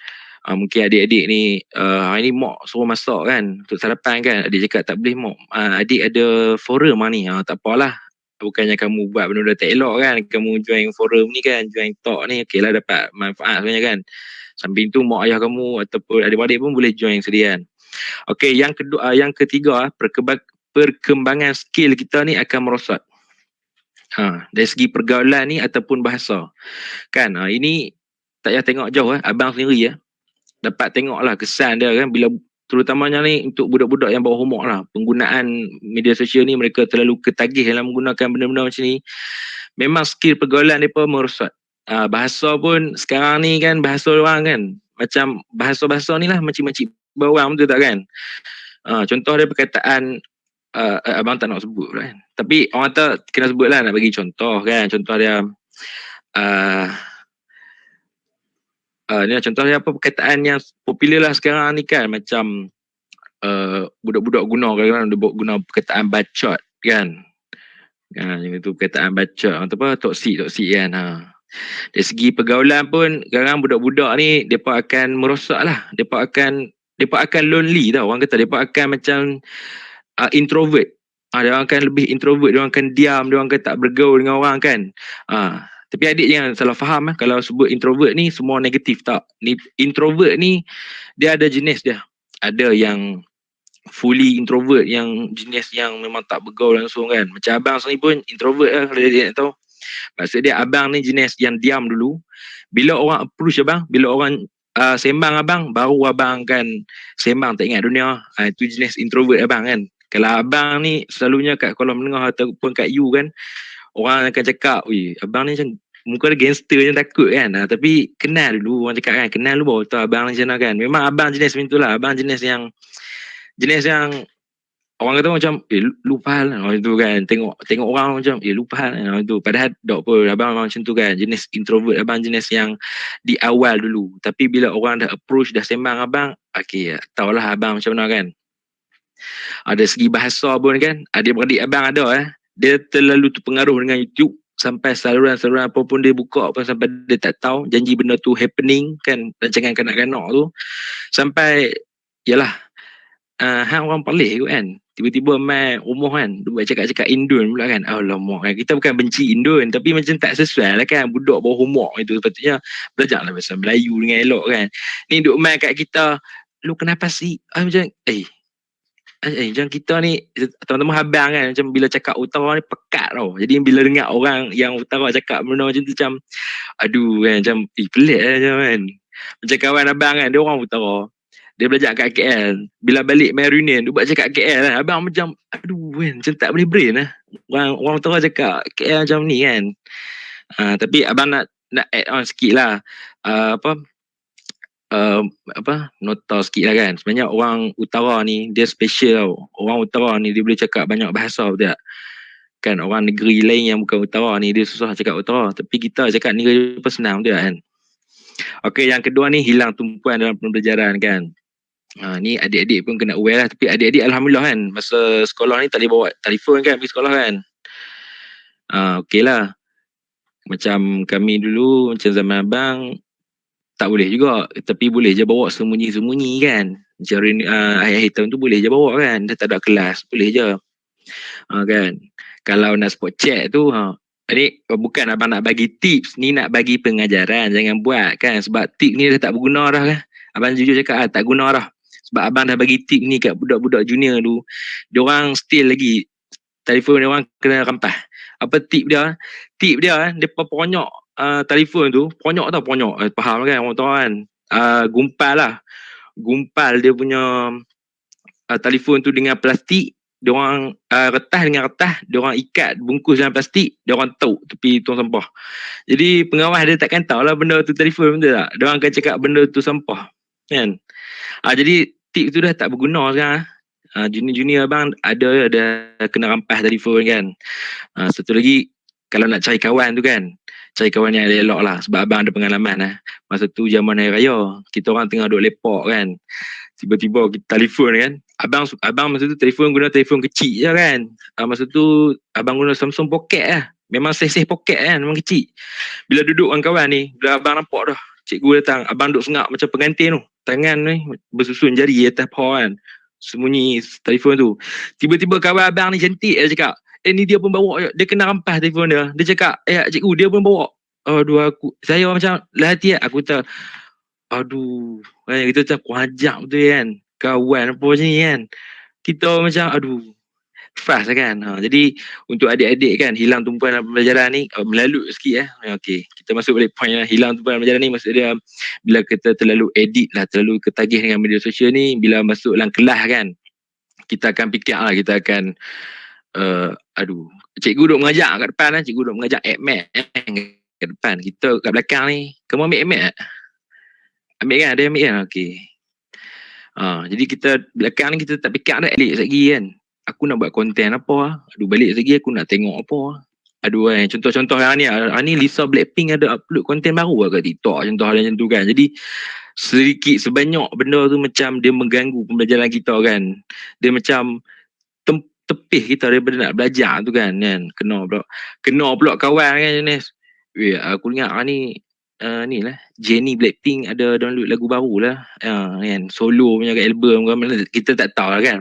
Mungkin adik-adik ni hari ni mak suruh masak kan untuk sarapan kan. Adik cakap tak boleh mak. Adik ada forum ni. Tak apalah. Bukannya kamu buat benda-benda tak elok kan. Kamu join forum ni kan. Join talk ni. Okey lah dapat manfaat sebenarnya kan. Samping tu mak ayah kamu ataupun adik-adik pun boleh join sedian. Okey, yang ketiga, perkembangan skill kita ni akan merosot. Dari segi pergaulan ni ataupun bahasa. Kan, ini tak payah tengok jauh abang sendiri dapat tengoklah kesan dia kan bila terutamanya ni untuk budak-budak yang bawah umur lah. Penggunaan media sosial ni mereka terlalu ketagih dalam menggunakan benda-benda macam ni. Memang skill pergaulan mereka merosot. Bahasa pun sekarang ni kan bahasa orang kan macam bahasa-bahasa ni lah makcik-makcik bawang betul tak kan? Contoh dia perkataan abang tak nak sebut kan. Tapi orang kata kena sebut lah nak bagi contoh kan. Contoh dia ni contoh dia apa perkataan yang popular lah sekarang ni kan. Macam budak-budak guna perkataan bacot kan. Yang itu perkataan bacot atau toksik kan. Dari segi pergaulan pun sekarang budak-budak ni depa akan merosot lah. Depa akan lonely tau. Orang kata depa akan macam introvert. Dia orang akan lebih introvert, dia orang akan diam, dia orang akan tak bergaul dengan orang kan. Tapi adik jangan salah faham kalau sebut introvert ni semua negatif tak. Introvert ni dia ada jenis dia. Ada yang fully introvert, yang jenis yang memang tak bergaul langsung kan. Macam abang sendiri pun introvert lah kalau dia nak tahu. Maksud dia abang ni jenis yang diam dulu. Bila orang approach abang, bila orang sembang abang, baru abang kan sembang tak ingat dunia. Itu jenis introvert abang kan. Kalau abang ni selalunya kat kolam menengah ataupun kat you kan, orang akan cakap, abang ni macam muka dia gangster macam takut kan. Tapi kenal dulu, orang cakap kan, kenal dulu baru tahu abang macam mana kan. Memang abang jenis macam tu lah. Abang jenis yang orang kata macam lupa hal macam tu kan, tengok orang macam lupa hal macam tu, padahal tak apa, abang memang macam tu kan, jenis introvert abang, jenis yang di awal dulu, tapi bila orang dah approach, dah sembang abang, okey, tahulah abang macam mana kan. Ada segi bahasa pun kan, adik-beradik abang ada dia terlalu terpengaruh dengan YouTube, sampai saluran-saluran apa pun dia buka pun sampai dia tak tahu janji benda tu happening kan, rancangan kanak-kanak tu, sampai yalah hang orang pelik kot kan, tiba-tiba main rumah kan, dia buat cakap-cakap Indon pula kan. Alamak kan, kita bukan benci Indon, tapi macam tak sesuai lah kan, budak bawah umur itu sepatutnya belajarlah bahasa Melayu dengan elok kan. Ni duk main kat kita, lu kenapa sih macam macam kita ni teman-teman abang kan, macam bila cakap utara ni pekat tau, jadi bila dengar orang yang utara cakap benda macam tu macam aduh kan, macam pelik macam kan. Macam kawan abang kan, dia orang utara, dia belajar kat KL, bila balik main reunion dia buat cakap KL kan, abang macam aduh kan, macam tak boleh brain lah, orang utara cakap KL macam ni kan. Tapi abang nak add on sikit lah, nota sikit lah kan, sebenarnya orang utara ni dia special tau. Orang utara ni dia boleh cakap banyak bahasa, betul tak kan. Orang negeri lain yang bukan utara ni dia susah cakap utara, tapi kita cakap negeri apa senang, betul tak kan. Okey, yang kedua ni hilang tumpuan dalam pembelajaran kan. Ni adik-adik pun kena aware lah, tapi adik-adik alhamdulillah kan, masa sekolah ni tak boleh bawa telefon kan pergi sekolah kan. Okey lah, macam kami dulu, macam zaman abang tak boleh juga, tapi boleh je bawa sembunyi-sembunyi kan. Macam akhir-akhir tahun tu boleh je bawa kan, dah tak ada kelas, boleh je kan. Kalau nak spot check tu ni bukan abang nak bagi tips, ni nak bagi pengajaran, jangan buat kan, sebab tips ni dah tak berguna dah kan. Abang jujur cakap tak guna dah, sebab abang dah bagi tip ni kat budak-budak junior tu, diorang still lagi telefon diorang kena rampas. Apa tip dia? Tip dia depa ponyok telefon tu, ponyok tau, ponyok faham kan orang tahu kan, gumpal dia punya telefon tu dengan plastik, diorang retas dengan retas, diorang ikat bungkus dalam plastik, diorang tauk tepi tong sampah. Jadi pengawas dia takkan tahulah benda tu telefon, betul tak? Diorang akan cakap benda tu sampah kan. Jadi tip tu dah tak berguna sekarang. Junior-junior abang ada kena rampas telefon kan. Satu lagi, kalau nak cari kawan tu kan, cari kawan yang elok lah, sebab abang ada pengalaman lah. Masa tu zaman hari raya, kita orang tengah duk lepak kan, tiba-tiba kita telefon kan. Abang masa tu guna telefon kecil je kan. Masa tu abang guna Samsung Pocket lah, memang seh pocket kan, memang kecil. Bila duduk dengan kawan ni, bila abang nampak dah cikgu datang, abang duk sengak macam pengantin tu, tangan ni bersusun jari atas paha kan, sembunyi telefon tu. Tiba-tiba kawan abang ni cantik, dia cakap ni dia pun bawa, dia kena rampas telefon dia. Dia cakap cikgu dia pun bawa. Aduh, saya macam lah hati aku tak, aduh kan, kita macam kuajak betul kan, kawan apa macam ni kan, kita macam aduh fast kan. Jadi untuk adik-adik kan, hilang tumpuan dalam pembelajaran ni, melalut sikit okey, kita masuk balik point lah. Hilang tumpuan pembelajaran ni maksud dia bila kita terlalu edit lah, terlalu ketagih dengan media sosial ni, bila masuk dalam kelas kan, kita akan fikir lah, kita akan aduh, cikgu duk mengajak kat depan lah, cikgu duk mengajak admit kat depan, kita kat belakang ni, kamu ambil admit tak? Ambil kan, dia ambil kan, okey. Jadi kita belakang ni kita tak fikir dah, balik lagi kan, aku nak buat konten apa, aduh balik lagi aku nak tengok apa, aduh kan. Contoh-contoh yang ni Lisa Blackpink ada upload konten baru kat TikTok, contoh hal macam tu kan. Jadi sedikit sebanyak benda tu macam dia mengganggu pembelajaran kita kan, dia macam tepih kita daripada nak belajar tu kan. Kena pula kawan kan Jenis, aku ingat ni lah Jennie Blackpink ada download lagu baru lah kan, solo punya kat album kan, kita tak tahu lah kan,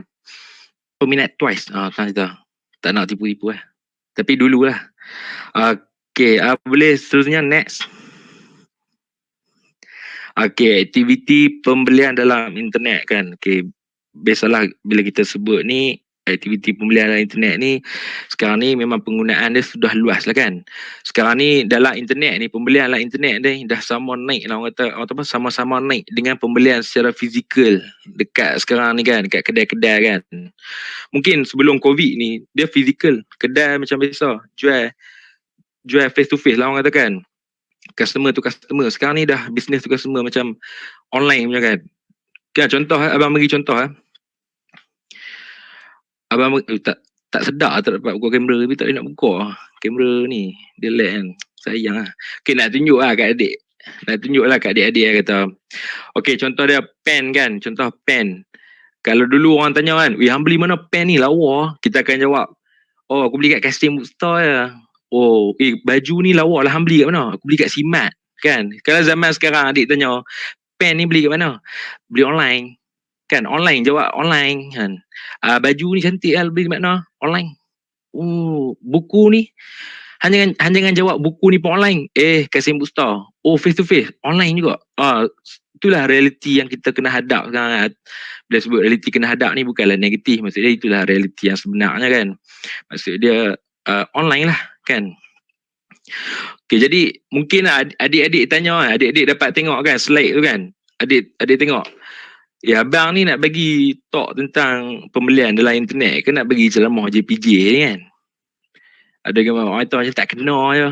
peminat Twice kita tak nak tipu-tipu lah, tapi dulu lah. Okay, boleh seterusnya next. Okay, aktiviti pembelian dalam internet kan. Okay, biasalah bila kita sebut ni aktiviti pembelian dalam internet ni, sekarang ni memang penggunaan dia sudah luas lah kan. Sekarang ni dalam internet ni, pembelian dalam internet ni dah sama naik lah, orang kata sama-sama naik dengan pembelian secara fizikal dekat sekarang ni kan, dekat kedai-kedai kan. Mungkin sebelum COVID ni dia fizikal, kedai macam biasa, jual face to face lah orang kata kan, customer to customer. Sekarang ni dah business to customer, macam online punya kan. Contoh, abang bagi contoh abang tak sedar tak dapat buka kamera, tapi tak boleh nak buka kamera ni, dia lag kan, sayang lah. Okay, nak tunjuk lah kat adik, adik-adik kata, okay, contoh dia pen kan, contoh pen. Kalau dulu orang tanya kan, hang beli mana pen ni, lawa, kita akan jawab, oh aku beli kat Custom Bookstore je. Oh, baju ni lawa lah, hang beli kat mana? Aku beli kat Simat kan. Kalau zaman sekarang adik tanya, pen ni beli kat mana? Beli online kan, online, jawab online kan. Baju ni cantik lah, beli kat mana? Online. Oh, buku ni hang jangan jawab buku ni pun online. Custom Bookstore. Oh, face to face, online juga. Itulah realiti yang kita kena hadap sekarang. Bila sebut realiti kena hadap ni bukanlah negatif, maksud dia itulah realiti yang sebenarnya kan. Maksud dia online lah kan. Okay, jadi mungkin adik-adik tanya kan, adik-adik dapat tengok kan slide tu kan. Adik tengok, ya abang ni nak bagi talk tentang pembelian dalam internet ke nak bagi ceramah JPJ ni kan. Ada gambar orang tu macam tak kena je.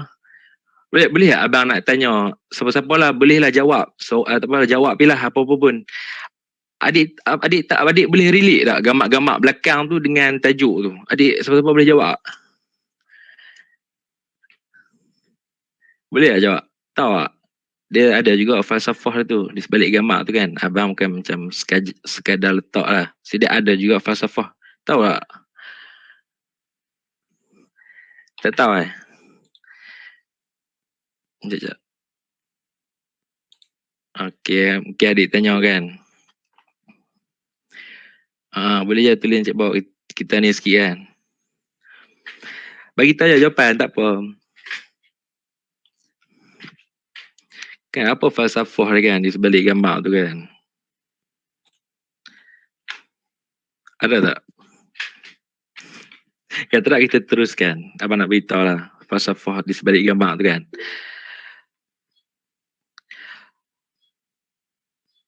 Boleh tak abang nak tanya siapa-siapa lah, bolehlah jawab. So jawab je lah apa-apa pun. Adik boleh relate tak gambar-gambar belakang tu dengan tajuk tu? Adik siapa-siapa boleh jawab? Boleh tak jawab? Tahu tak? Dia ada juga falsafah tu di sebalik gambar tu kan. Abang bukan macam sekadar letak lah. So, dia ada juga falsafah. Tahu tak? Tak tahu Sekejap. Okay, mungkin adik tanya kan. Boleh je tulis cek bawah kita ni sikit kan. Bagi tahu je jawapan, tak apa. Kan apa falsafah dia kan di sebalik gambar tu kan. Ada tak? Kata tak kita teruskan. Abang nak beritahu lah falsafah di sebalik gambar tu kan.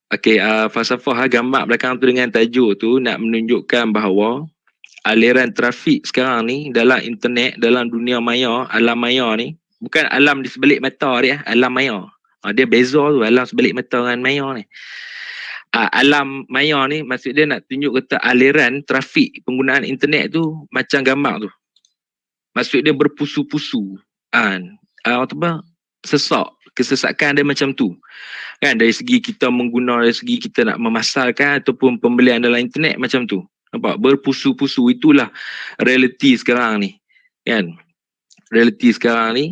Okay, falsafah gambar belakang tu dengan tajuk tu nak menunjukkan bahawa aliran trafik sekarang ni dalam internet, dalam dunia maya, alam maya ni, bukan alam di sebalik mata dia, alam maya. Dia beza tu, alam sebalik mata dengan maya ni. Alam maya ni maksud dia nak tunjuk kata aliran trafik penggunaan internet tu macam gambar tu. Maksud dia berpusu-pusu. Kesesakan dia macam tu. Kan dari segi kita mengguna, dari segi kita nak memasarkan ataupun pembelian dalam internet macam tu. Nampak? Berpusu-pusu, itulah realiti sekarang ni. Kan? Realiti sekarang ni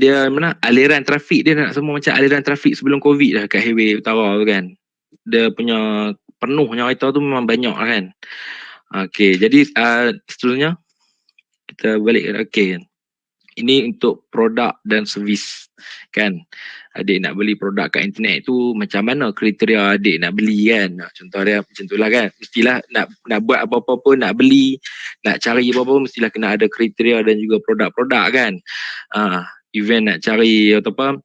dia mana aliran trafik dia nak semua macam aliran trafik sebelum Covid dah kat highway utara tu kan. Dia punya penuhnya kereta tu memang banyak lah kan. Okey, jadi seterusnya kita balik. Okey. Ini untuk produk dan servis kan. Adik nak beli produk kat internet tu macam mana kriteria adik nak beli kan. Contoh dia macam tu lah kan. Mestilah nak buat apa-apa pun, nak beli, nak cari apa-apa mestilah kena ada kriteria dan juga produk-produk kan. Even nak cari apa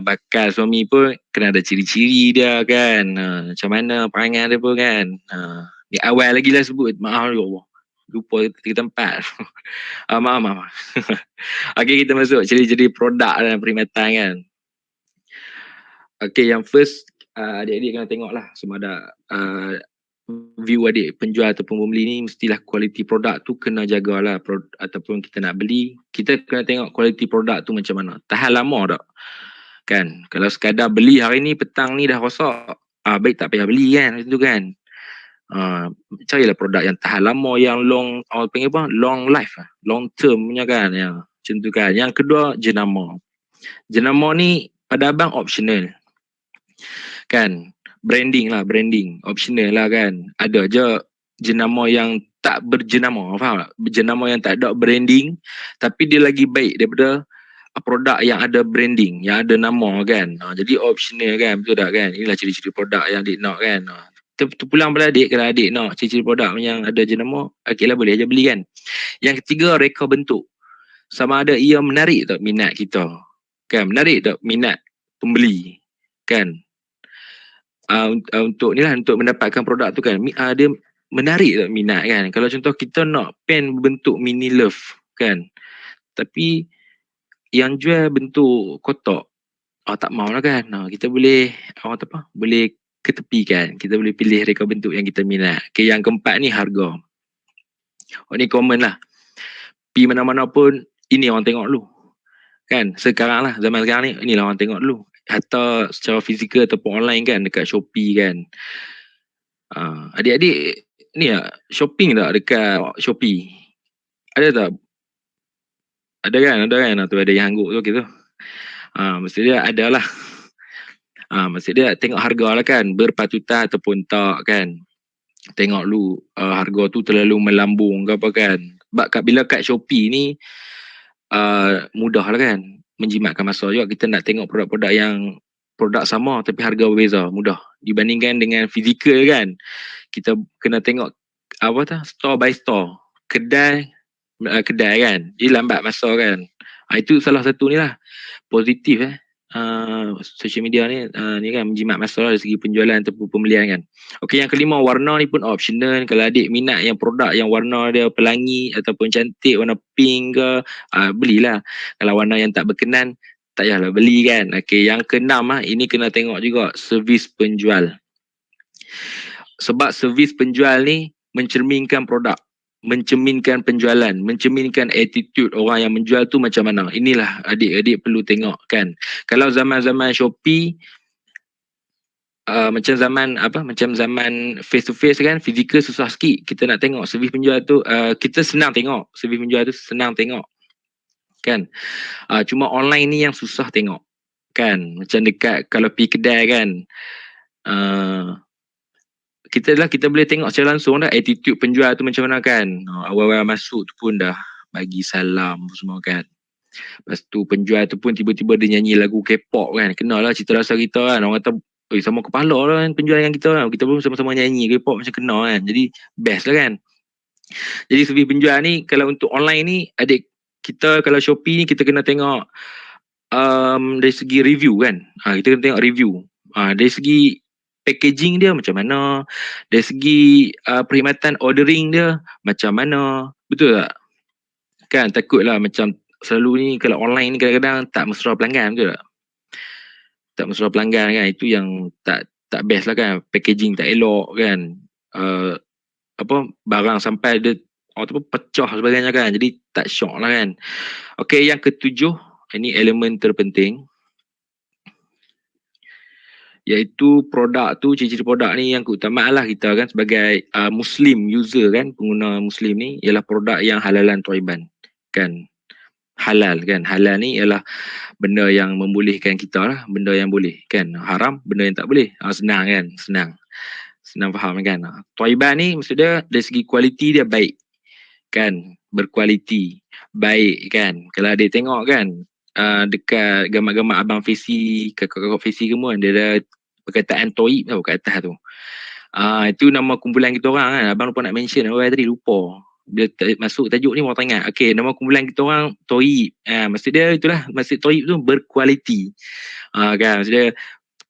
bakal suami pun kena ada ciri-ciri dia kan. Macam mana perangai dia pun kan. Ni awal lagi lah sebut. Maaf ya Allah, lupa tiga tempat. Maaf. Okay, kita masuk ciri-ciri produk dan perkhidmatan kan. Okay, yang first adik-adik kena tengok lah semua ada view adik penjual ataupun pembeli ni, mestilah kualiti produk tu kena jagalah. Ataupun kita nak beli, kita kena tengok kualiti produk tu macam mana, tahan lama tak kan. Kalau sekadar beli hari ni petang ni dah rosak, baik tak payah beli kan, macam tu kan. Carilah produk yang tahan lama, yang long, orang panggil apa, long life, long term punya kan, yang macam tu kan. Yang kedua, jenama ni pada abang optional kan. Branding optional lah kan. Ada je jenama yang tak berjenama, faham tak? Jenama yang tak ada branding tapi dia lagi baik daripada produk yang ada branding, yang ada nama kan. Jadi optional kan, betul tak kan. Inilah ciri-ciri produk yang adik nak kan. Terpulang pada adik, kalau adik nak ciri-ciri produk yang ada jenama, okeylah boleh aja beli kan. Yang ketiga, reka bentuk. Sama ada ia menarik tak minat kita kan, menarik tak minat pembeli kan. Untuk ni lah, untuk mendapatkan produk tu kan, dia menarik tak minat kan. Kalau contoh kita nak pen bentuk mini love kan, tapi yang jual bentuk kotak, tak mau lah kan. Kita boleh boleh ketepikan. Kita boleh pilih reka bentuk yang kita minat. Okay, yang keempat ni harga. Ni common lah. Pi mana-mana pun ini orang tengok dulu. Kan, sekarang lah, zaman sekarang ni, inilah orang tengok dulu. Hatta secara fizikal ataupun online kan, dekat Shopee kan. Adik-adik ni lah, shopping tak dekat Shopee? Ada tak? Ada kan? Tu ada yang hangguk tu gitu. Mesti dia ada lah. Mesti dia tengok harga lah kan, berpatutan ataupun tak kan. Tengok dulu harga tu terlalu melambung ke apa kan. Sebab bila kat Shopee ni mudah lah kan, menjimatkan masa juga. Kita nak tengok produk-produk yang produk sama tapi harga berbeza, mudah. Dibandingkan dengan fizikal kan, kita kena tengok store by store, kedai kan, jadi lambat masa kan. Itu salah satu ni lah positif social media ni kan, menjimat masa dari segi penjualan ataupun pembelian kan. Okey, yang kelima, warna ni pun optional. Kalau adik minat yang produk yang warna dia pelangi ataupun cantik, warna pink ke, belilah. Kalau warna yang tak berkenan, tak payahlah beli kan. Okey, yang keenam ini kena tengok juga servis penjual. Sebab servis penjual ni mencerminkan produk, mencerminkan penjualan, mencerminkan attitude orang yang menjual tu macam mana. Inilah adik-adik perlu tengok kan. Kalau zaman-zaman Shopee, macam zaman face to face kan, fizikal susah sikit kita nak tengok servis penjual tu. Kita senang tengok servis penjual tu, senang tengok kan. Cuma online ni yang susah tengok kan. Macam dekat kalau pergi kedai kan, kita boleh tengok secara langsung dah attitude penjual tu macam mana kan. Awal-awal masuk tu pun dah bagi salam semua kan. Lepas tu penjual tu pun tiba-tiba dia nyanyi lagu K-pop kan. Kenal lah cita rasa kita kan. Orang kata, sama kepala lah kan penjual yang kita kan. Kita pun sama-sama nyanyi K-pop macam kenal kan. Jadi best lah kan. Jadi servis penjual ni, kalau untuk online ni, adik kita kalau Shopee ni kita kena tengok dari segi review kan. Kita kena tengok review. Dari segi packaging dia macam mana, dari segi perkhidmatan ordering dia macam mana, betul tak? Kan takutlah macam selalu ni kalau online ni kadang-kadang tak mesra pelanggan, betul tak? Tak mesra pelanggan kan, itu yang tak best lah kan. Packaging tak elok kan, barang sampai dia pecah sebagainya kan, jadi tak syok lah kan. Okey, yang ketujuh, ini elemen terpenting, iaitu produk tu, ciri-ciri produk ni yang keutamaan lah kita kan sebagai Muslim user kan, pengguna Muslim ni, ialah produk yang halalan thayyiban kan. Halal kan, halal ni ialah benda yang membolehkan kita lah, benda yang boleh kan. Haram, benda yang tak boleh. Senang kan, senang faham kan. Thayyiban ni maksud dia dari segi kualiti dia baik kan, berkualiti, baik kan. Kalau dia tengok kan, dekat gambar-gambar abang Fesi, kakak-kakak Fesi ke pun, dia ada perkataan toib tau kat atas tu. Itu nama kumpulan kita orang kan. Abang lupa nak mention tadi, lupa. Bila masuk tajuk ni orang tak ingat. Okey, nama kumpulan kita orang toib. Maksud dia itulah, maksud toib tu berkualiti. Kan, maksud dia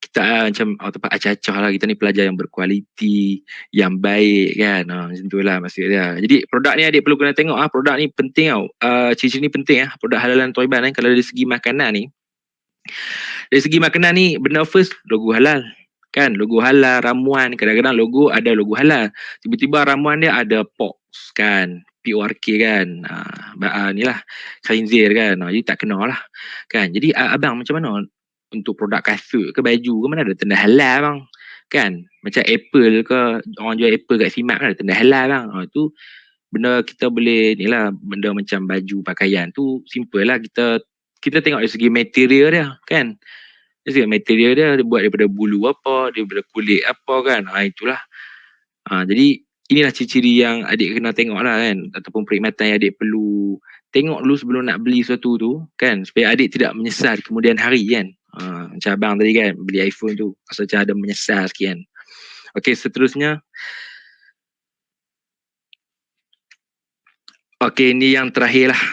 kita macam acah-acah lah, kita ni pelajar yang berkualiti, yang baik kan. Macam tu lah maksud dia. Jadi produk ni adik perlu kena tengok. Produk ni penting tau. Ciri-ciri ni penting produk halalan thayyiban Kalau dari segi makanan ni, dari segi makanan ni, benda first, logo halal kan. Logo halal, ramuan, kadang-kadang logo ada logo halal, tiba-tiba ramuan dia ada PORK kan, PORK kan. Ni lah khinzir kan. Jadi tak kena lah kan. Jadi abang macam mana untuk produk kasut ke baju ke, mana ada tanda halal bang kan. Macam Apple ke, orang jual Apple kat Simat kan ada tanda halal bang. Itu benda kita boleh ni lah, benda macam baju pakaian tu simple lah. Kita tengok dari segi material dia kan. Dari segi material dia buat daripada bulu apa, daripada kulit apa kan. Itulah. Jadi inilah ciri-ciri yang adik kena tengok lah kan, ataupun perkhidmatan yang adik perlu tengok dulu sebelum nak beli sesuatu tu kan, supaya adik tidak menyesal di kemudian hari kan. Macam abang tadi kan, beli iPhone tu asal macam ada menyesal sikit kan. Okey, seterusnya. Okey, ni yang terakhir lah.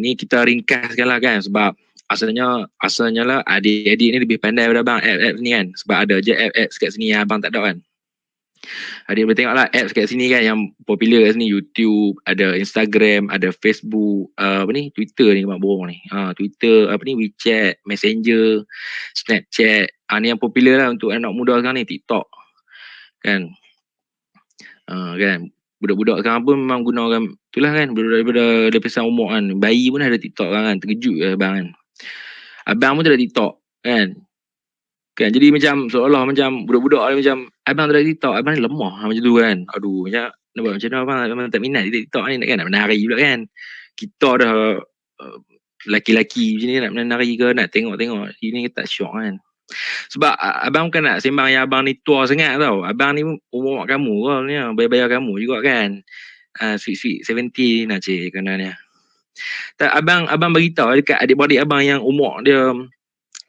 Ni kita ringkaskan lah kan, sebab asalnya lah adik-adik ni lebih pandai daripada abang apps ni kan. Sebab ada je apps kat sini yang abang tak ada kan. Adik boleh tengok lah apps kat sini kan yang popular kat sini. YouTube, ada Instagram, ada Facebook, Twitter ni mak borong ni. Twitter, WeChat, Messenger, Snapchat. Ni yang popular lah untuk anak muda sekarang ni. TikTok. kan. Kan budak-budak sekarang pun memang gunakan itulah kan, daripada umur kan, bayi pun ada TikTok kan, terkejut abang kan. Abang pun tak ada TikTok kan. Kan jadi macam seolah macam budak-budak ni macam abang tak ada TikTok, abang ni lemah macam tu kan. Aduh macam nak buat macam mana abang tak minat di TikTok ni kan, nak menari pula kan. Kita dah laki-laki macam ni nak menari ke, nak tengok-tengok ini tak syok kan. Sebab abang bukan nak sembang yang abang ni tua sangat tau. Abang ni umur kamu kan ni, bayar-bayar kamu juga kan. Sweet 70 nak cik kenanya. Abang beritahu dekat adik-beradik abang yang umur dia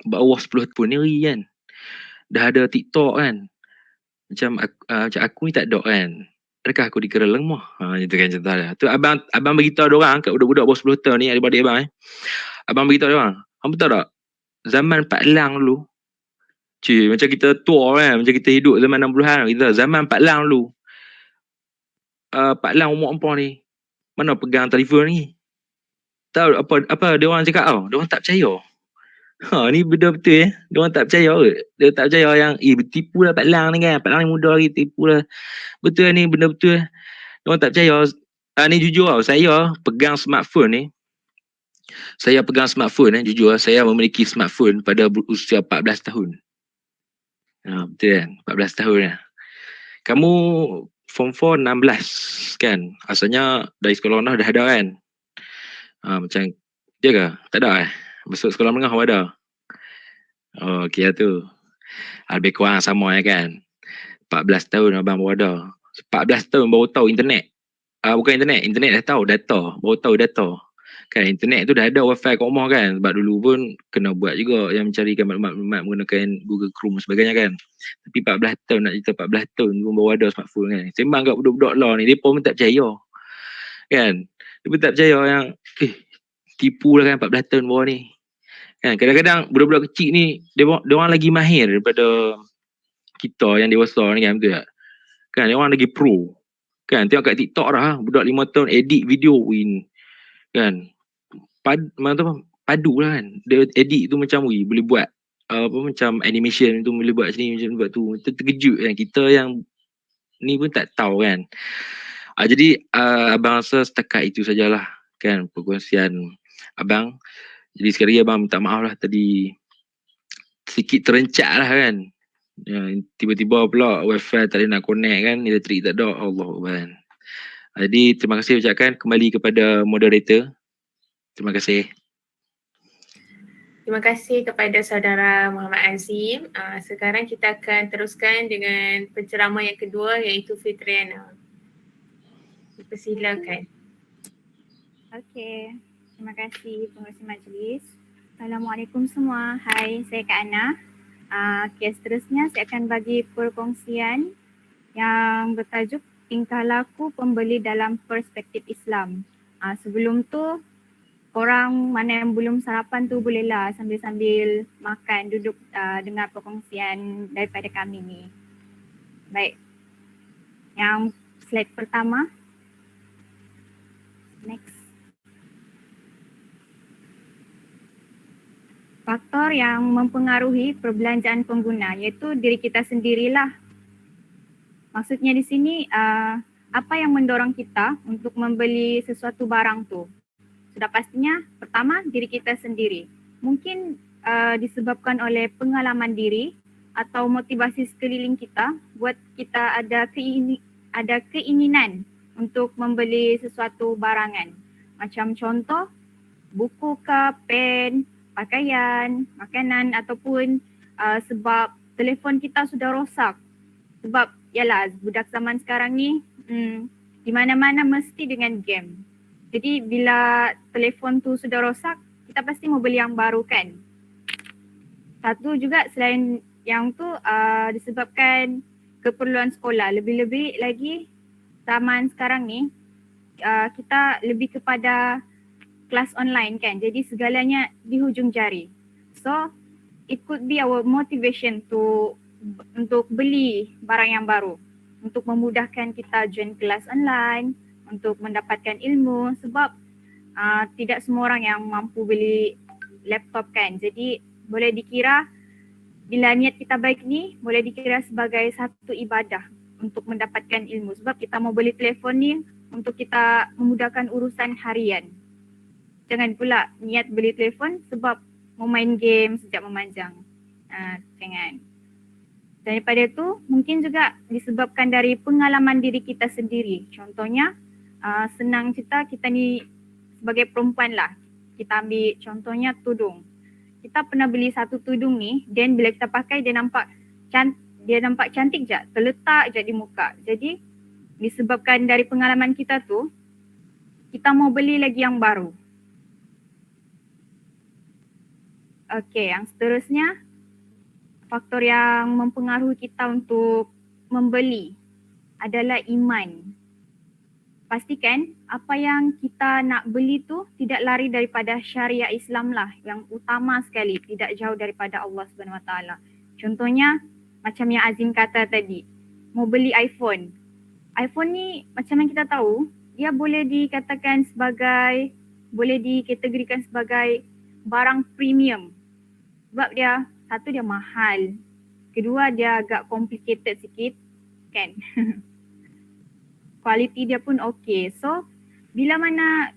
bawah 10 tahun ni kan. Dah ada TikTok kan. Macam aku ni tak ada kan. Adakah aku dikira lemah? Itu kan cerita dia. Tu abang beritahu diorang kat budak-budak bawah 10 tahun ni, adik-beradik abang Abang beritahu diorang, hang tahu tak? Zaman Pak Lang dulu. Cik, macam kita tua kan, macam kita hidup zaman 60-an kita. Zaman Pak Lang dulu. Pak Lang umur apa ni? Mana pegang telefon ni? Tahu apa dia orang cakap tau? Dia orang tak percaya. Ni benda betul Dia orang tak percaya ke? Dia tak percaya yang bertipu lah Pak Lang ni kan. Pak Lang ni muda lagi, tipu lah. Betul ni, benda betul. Dia orang tak percaya. Ni jujur tau, saya pegang smartphone ni. Jujur saya memiliki smartphone pada usia 14 tahun. Betul kan? 14 tahun lah. Kamu form 4 16 kan? Asalnya dari sekolah menengah dah ada kan? Macam dia ke? Tak ada Masuk sekolah menengah pun ada. Okey lah tu. Lebih kurang sama kan? 14 tahun abang baru ada. 14 tahun baru tahu internet. Bukan internet dah tahu, data. Baru tahu data. Kan internet tu dah ada wifi kat rumah kan. Sebab dulu pun kena buat juga yang mencarikan maklumat menggunakan Google Chrome sebagainya kan. Tapi 14 tahun nak cerita 14 tahun pun baru ada smartphone kan. Sembang kat budak-budak lah ni, mereka pun tak percaya. Kan? Dia pun tak percaya yang tipu lah kan 14 tahun bawah ni. Kan kadang-kadang budak-budak kecil ni dia orang lagi mahir daripada kita yang dewasa ni kan, betul tak? Kan dia orang lagi pro. Kan tengok kat TikTok dah budak 5 tahun edit video win. Kan padu lah kan. Dia edit tu macam boleh buat macam animation tu, boleh buat sini macam buat tu. Terkejut kan kita yang ni pun tak tahu kan. Jadi abang rasa setakat itu sajalah kan perkongsian abang. Jadi sekali lagi abang minta maaf lah tadi sedikit terencak lah kan. Tiba-tiba pula wifi tak boleh nak connect kan, elektrik tak ada. Allah kan. Jadi terima kasih ucapkan kembali kepada moderator. Terima kasih. Terima kasih kepada saudara Muhammad Azim. Sekarang kita akan teruskan dengan penceramah yang kedua iaitu Fitriana. Dipersilakan. Okey, terima kasih pengurusi majlis. Assalamualaikum semua. Hai, saya Kak Ana. Seterusnya saya akan bagi perkongsian yang bertajuk tingkah laku pembeli dalam perspektif Islam. Sebelum tu, korang mana yang belum sarapan tu bolehlah sambil-sambil makan duduk dengar perkongsian daripada kami ni. Baik. Yang slide pertama. Next. Faktor yang mempengaruhi perbelanjaan pengguna iaitu diri kita sendirilah. Maksudnya di sini apa yang mendorong kita untuk membeli sesuatu barang tu? Sudah pastinya pertama diri kita sendiri. Mungkin disebabkan oleh pengalaman diri atau motivasi sekeliling kita buat kita ada keinginan untuk membeli sesuatu barangan. Macam contoh buku ke, pen, pakaian, makanan ataupun sebab telefon kita sudah rosak. Sebab yalah budak zaman sekarang ni di mana-mana mesti dengan game. Jadi bila telefon tu sudah rosak, kita pasti mau beli yang baru kan. Satu juga selain yang tu disebabkan keperluan sekolah. Lebih-lebih lagi zaman sekarang ni kita lebih kepada kelas online kan. Jadi segalanya di hujung jari. So it could be our motivation untuk beli barang yang baru. Untuk memudahkan kita join kelas online, untuk mendapatkan ilmu sebab tidak semua orang yang mampu beli laptop kan. Jadi boleh dikira bila niat kita baik ni boleh dikira sebagai satu ibadah untuk mendapatkan ilmu. Sebab kita mau beli telefon ni untuk kita memudahkan urusan harian. Jangan pula niat beli telefon sebab mau main game sejak memanjang. Jangan. Daripada tu mungkin juga disebabkan dari pengalaman diri kita sendiri. Contohnya senang cerita kita ni sebagai perempuan lah. Kita ambil contohnya tudung. Kita pernah beli satu tudung ni, dan bila kita pakai dia nampak cantik je, terletak je di muka. Jadi disebabkan dari pengalaman kita tu, kita mau beli lagi yang baru. Okey, yang seterusnya faktor yang mempengaruhi kita untuk membeli adalah iman. Pastikan apa yang kita nak beli tu tidak lari daripada syariat Islam lah, yang utama sekali, tidak jauh daripada Allah SWT. Contohnya macam yang Azim kata tadi, mau beli iPhone. iPhone ni macam yang kita tahu, dia boleh dikatakan sebagai, boleh dikategorikan sebagai barang premium. Sebab dia, satu dia mahal, kedua dia agak complicated sikit kan. Kualiti dia pun okey. So bila mana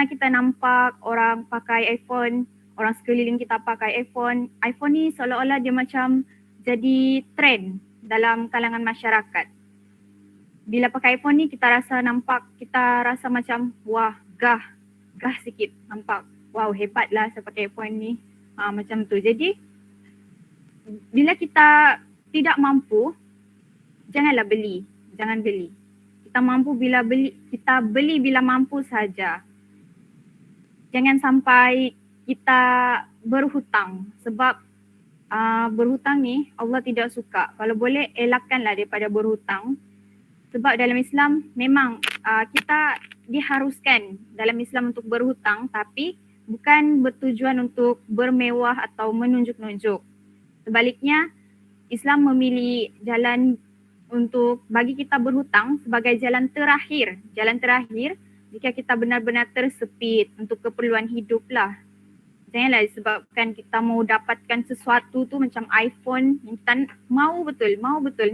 kita nampak orang pakai iPhone, orang sekeliling kita pakai iPhone ni seolah-olah dia macam jadi trend dalam kalangan masyarakat. Bila pakai iPhone ni kita rasa macam wah, gah sikit, nampak wow, hebatlah saya pakai iPhone ni. Macam tu. Jadi bila kita tidak mampu, janganlah beli. Jangan beli. Kita beli bila mampu saja. Jangan sampai kita berhutang, sebab berhutang ni Allah tidak suka. Kalau boleh elakkanlah daripada berhutang. Sebab dalam Islam memang kita diharuskan dalam Islam untuk berhutang, tapi bukan bertujuan untuk bermewah atau menunjuk-nunjuk. Sebaliknya, Islam memilih jalan untuk bagi kita berhutang sebagai jalan terakhir. Jalan terakhir jika kita benar-benar tersepit untuk keperluan hidup lah. Janganlah disebabkan kita mau dapatkan sesuatu tu macam iPhone, yang kita mau betul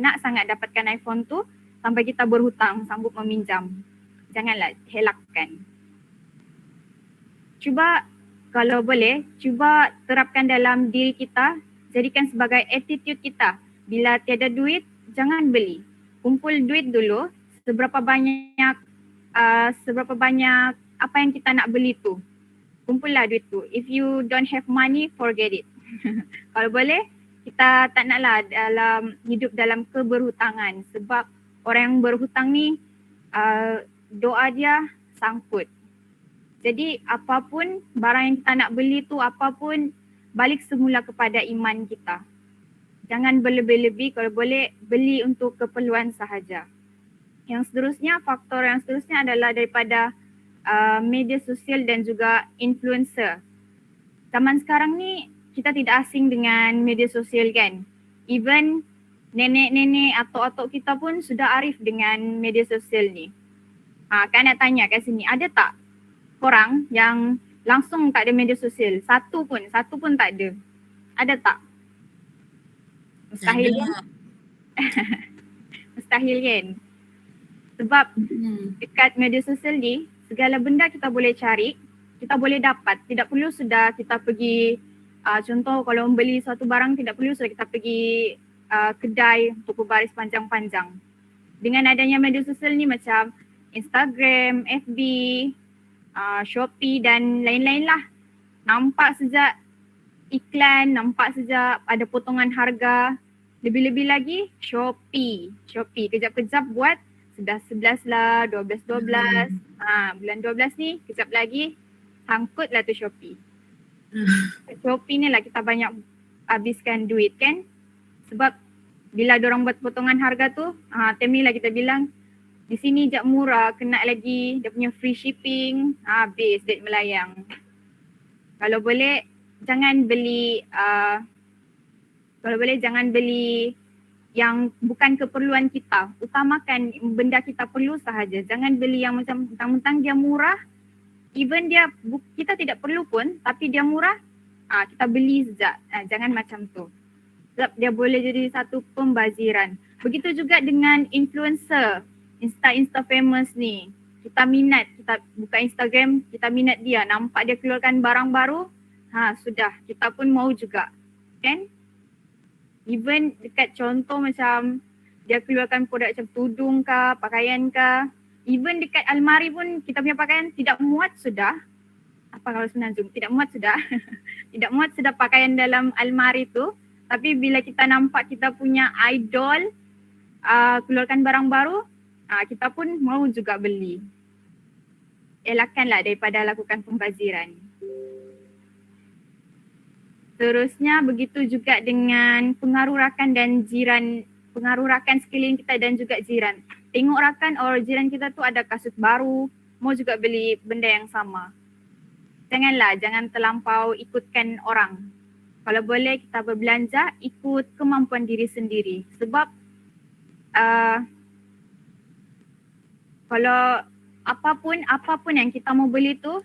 nak sangat dapatkan iPhone tu sampai kita berhutang, sanggup meminjam. Janganlah, elakkan. Cuba kalau boleh, cuba terapkan dalam diri kita, jadikan sebagai attitude kita. Bila tiada duit, jangan beli. Kumpul duit dulu, seberapa banyak apa yang kita nak beli tu. Kumpullah duit tu. If you don't have money, forget it. Kalau boleh, kita tak naklah hidup dalam keberhutangan. Sebab orang yang berhutang ni, doa dia sangkut. Jadi apapun barang yang kita nak beli tu, apapun, balik semula kepada iman kita. Jangan berlebih-lebih, kalau boleh beli untuk keperluan sahaja. Faktor yang seterusnya adalah daripada media sosial dan juga influencer. Zaman sekarang ni kita tidak asing dengan media sosial kan. Even nenek-nenek atau atuk kita pun sudah arif dengan media sosial ni. Kan nak tanya kat sini, ada tak korang yang langsung tak ada media sosial? Satu pun tak ada. Ada tak? Mustahil kan? Mustahil kan? Sebab dekat media sosial ni, segala benda kita boleh cari, kita boleh dapat. Tidak perlu sudah kita pergi, contoh kalau membeli suatu barang, tidak perlu sudah kita pergi kedai untuk berbaris panjang-panjang. Dengan adanya media sosial ni macam Instagram, FB, Shopee dan lain-lain lah. Nampak sejak iklan, nampak sejak ada potongan harga. Lebih-lebih lagi Shopee. Kejap-kejap buat sudah 11 lah, 12. Bulan 12 ni kejap lagi sangkut lah tu Shopee. Shopee ni lah kita banyak habiskan duit kan. Sebab bila diorang buat potongan harga tu, time ni lah kita bilang di sini jap murah, kena lagi dia punya free shipping, habis duit melayang. Kalau boleh jangan beli yang bukan keperluan kita. Utamakan benda kita perlu sahaja. Jangan beli yang macam mentang-mentang dia murah, even dia kita tidak perlu pun, tapi dia murah, kita beli zat. Jangan macam tu. Sebab dia boleh jadi satu pembaziran. Begitu juga dengan influencer, Insta famous ni. Kita minat, kita buka Instagram, kita minat dia. Nampak dia keluarkan barang baru, sudah, kita pun mau juga. Kan? Even dekat contoh macam dia keluarkan produk macam tudung kah, pakaian kah. Even dekat almari pun kita punya pakaian tidak muat sudah. Apa kalau senang zoom? Tidak muat sudah. Tidak muat sudah pakaian dalam almari tu. Tapi bila kita nampak kita punya idol keluarkan barang baru, kita pun mau juga beli. Elakkanlah daripada lakukan pembaziran. Terusnya begitu juga dengan pengaruh rakan dan jiran, pengaruh rakan sekeliling kita dan juga jiran. Tengok rakan or jiran kita tu ada kasut baru, mau juga beli benda yang sama. Jangan terlampau ikutkan orang. Kalau boleh kita berbelanja ikut kemampuan diri sendiri. Sebab kalau apapun yang kita mau beli tu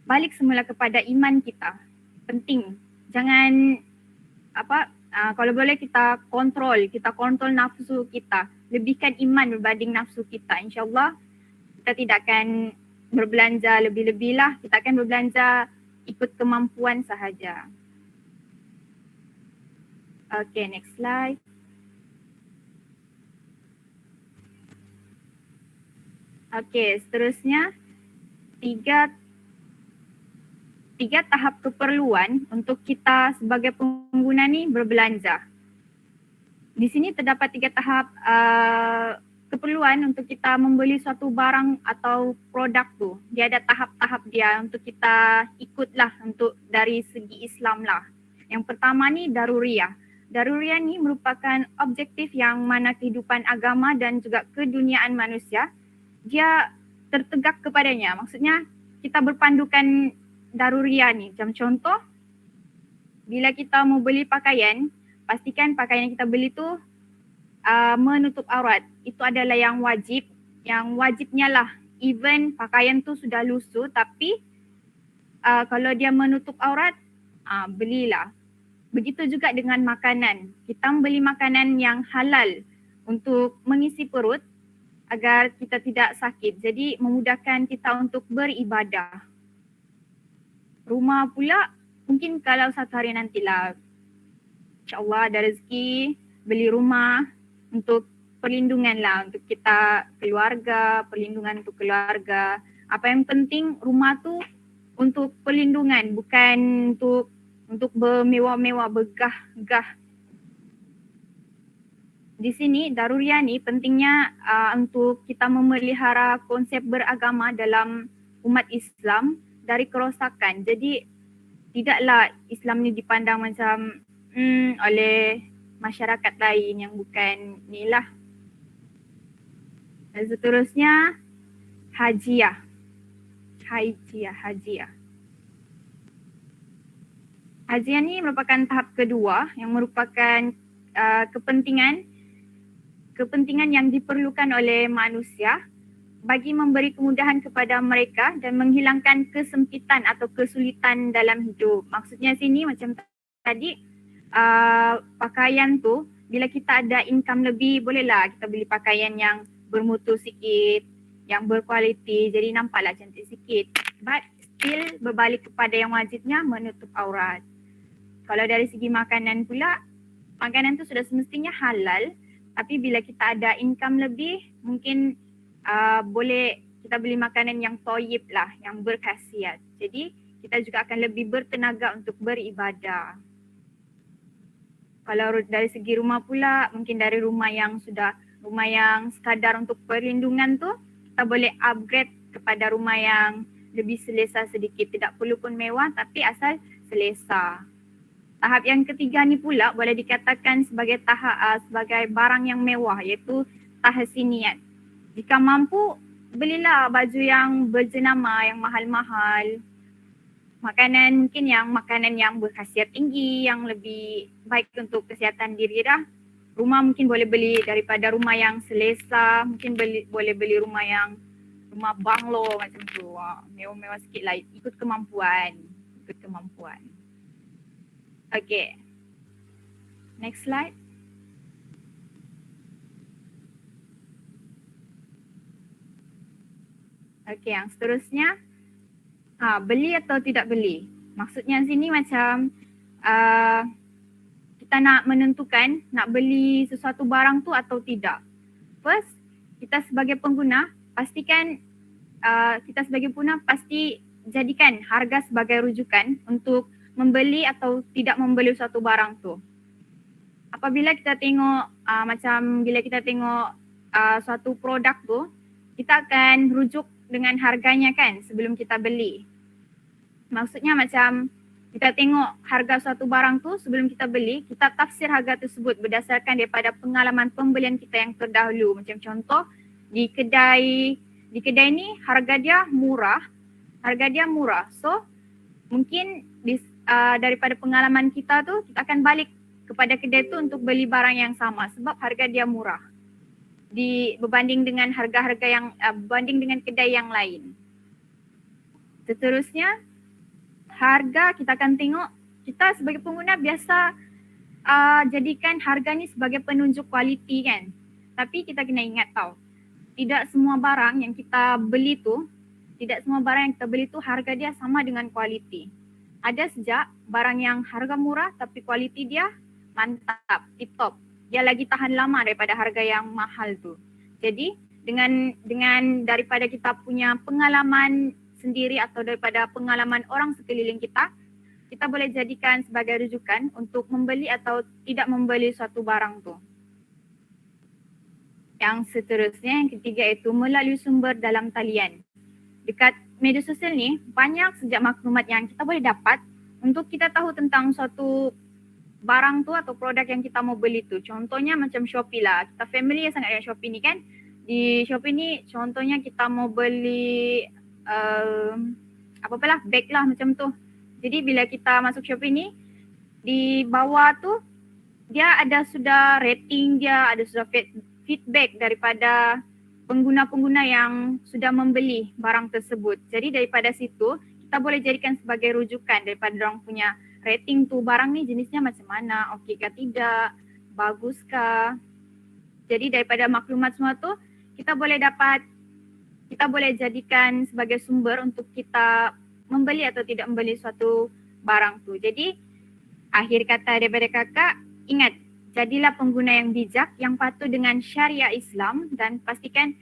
balik semula kepada iman kita. Penting. Jangan kalau boleh kita kontrol nafsu kita. Lebihkan iman berbanding nafsu kita. InsyaAllah kita tidak akan berbelanja lebih-lebih lah. Kita akan berbelanja ikut kemampuan sahaja. Okay, next slide. Okay, seterusnya tiga tahap keperluan untuk kita sebagai pengguna ni berbelanja. Di sini terdapat 3 tahap keperluan untuk kita membeli suatu barang atau produk tu. Dia ada tahap-tahap dia untuk kita ikutlah untuk dari segi Islam lah. Yang pertama ni daruriyah. Daruriyah ni merupakan objektif yang mana kehidupan agama dan juga keduniaan manusia dia tertegak kepadanya. Maksudnya kita berpandukan daruriyah ni. Macam contoh, bila kita mau beli pakaian, pastikan pakaian yang kita beli tu menutup aurat. Itu adalah yang wajib. Yang wajibnya lah, even pakaian tu sudah lusuh tapi kalau dia menutup aurat, belilah. Begitu juga dengan makanan. Kita membeli makanan yang halal untuk mengisi perut agar kita tidak sakit. Jadi memudahkan kita untuk beribadah. Rumah pula mungkin kalau satu hari nantilah InsyaAllah ada rezeki beli rumah untuk perlindungan lah untuk kita keluarga, perlindungan untuk keluarga. Apa yang penting rumah tu untuk perlindungan bukan untuk bermewah-mewah, begah-gah. Di sini daruriyah ni pentingnya untuk kita memelihara konsep beragama dalam umat Islam dari kerosakan. Jadi tidaklah Islam ni dipandang macam oleh masyarakat lain yang bukan ni lah. Dan seterusnya hajiah. Hajiah ni merupakan tahap kedua yang merupakan kepentingan yang diperlukan oleh manusia bagi memberi kemudahan kepada mereka dan menghilangkan kesempitan atau kesulitan dalam hidup. Maksudnya sini macam tadi pakaian tu bila kita ada income lebih bolehlah kita beli pakaian yang bermutu sikit, yang berkualiti jadi nampaklah cantik sikit. But still berbalik kepada yang wajibnya menutup aurat. Kalau dari segi makanan pula, makanan tu sudah semestinya halal tapi bila kita ada income lebih mungkin boleh kita beli makanan yang thayyib lah, yang berkhasiat. Jadi kita juga akan lebih bertenaga untuk beribadah. Kalau dari segi rumah pula, mungkin dari rumah yang sekadar untuk perlindungan tu, kita boleh upgrade kepada rumah yang lebih selesa sedikit. Tidak perlu pun mewah tapi asal selesa. Tahap yang ketiga ni pula boleh dikatakan sebagai sebagai barang yang mewah iaitu tahsiniyat. Jika mampu, belilah baju yang berjenama, yang mahal-mahal. Makanan yang berkhasiat tinggi, yang lebih baik untuk kesihatan diri dah. Rumah mungkin boleh beli daripada rumah yang selesa, mungkin boleh beli rumah banglo macam tu. Mewah-mewah sikit lah, ikut kemampuan. Okay. Next slide. Okay, yang seterusnya. Beli atau tidak beli. Maksudnya sini macam kita nak menentukan nak beli sesuatu barang tu atau tidak. First, kita sebagai pengguna pastikan pasti jadikan harga sebagai rujukan untuk membeli atau tidak membeli suatu barang tu. Apabila kita tengok bila kita tengok suatu produk tu, kita akan rujuk dengan harganya kan sebelum kita beli. Maksudnya macam kita tengok harga suatu barang tu sebelum kita beli, kita tafsir harga tersebut berdasarkan daripada pengalaman pembelian kita yang terdahulu. Macam contoh di kedai ni harga dia murah. So mungkin daripada pengalaman kita tu kita akan balik kepada kedai tu untuk beli barang yang sama sebab harga dia murah. Berbanding dengan harga-harga yang berbanding dengan kedai yang lain. Seterusnya, harga kita akan tengok, kita sebagai pengguna biasa jadikan harga ni sebagai penunjuk kualiti kan. Tapi kita kena ingat tau, tidak semua barang yang kita beli tu harga dia sama dengan kualiti. Ada sejak barang yang harga murah tapi kualiti dia mantap, tip top. Dia lagi tahan lama daripada harga yang mahal tu. Jadi dengan daripada kita punya pengalaman sendiri atau daripada pengalaman orang sekeliling kita boleh jadikan sebagai rujukan untuk membeli atau tidak membeli suatu barang tu. Yang seterusnya, yang ketiga itu melalui sumber dalam talian. Dekat media sosial ni banyak sejak maklumat yang kita boleh dapat untuk kita tahu tentang suatu barang tu atau produk yang kita mau beli tu. Contohnya macam Shopee lah. Kita familiar sangat dengan Shopee ni kan. Di Shopee ni contohnya kita mau beli bag lah macam tu. Jadi bila kita masuk Shopee ni, di bawah tu dia ada sudah rating dia, ada sudah feedback daripada pengguna-pengguna yang sudah membeli barang tersebut. Jadi daripada situ kita boleh jadikan sebagai rujukan daripada orang punya rating tu barang ni jenisnya macam mana, okey ke tidak, bagus ke. Jadi daripada maklumat semua tu kita boleh jadikan sebagai sumber untuk kita membeli atau tidak membeli suatu barang tu. Jadi akhir kata daripada kakak, ingat, jadilah pengguna yang bijak yang patuh dengan syariat Islam dan pastikan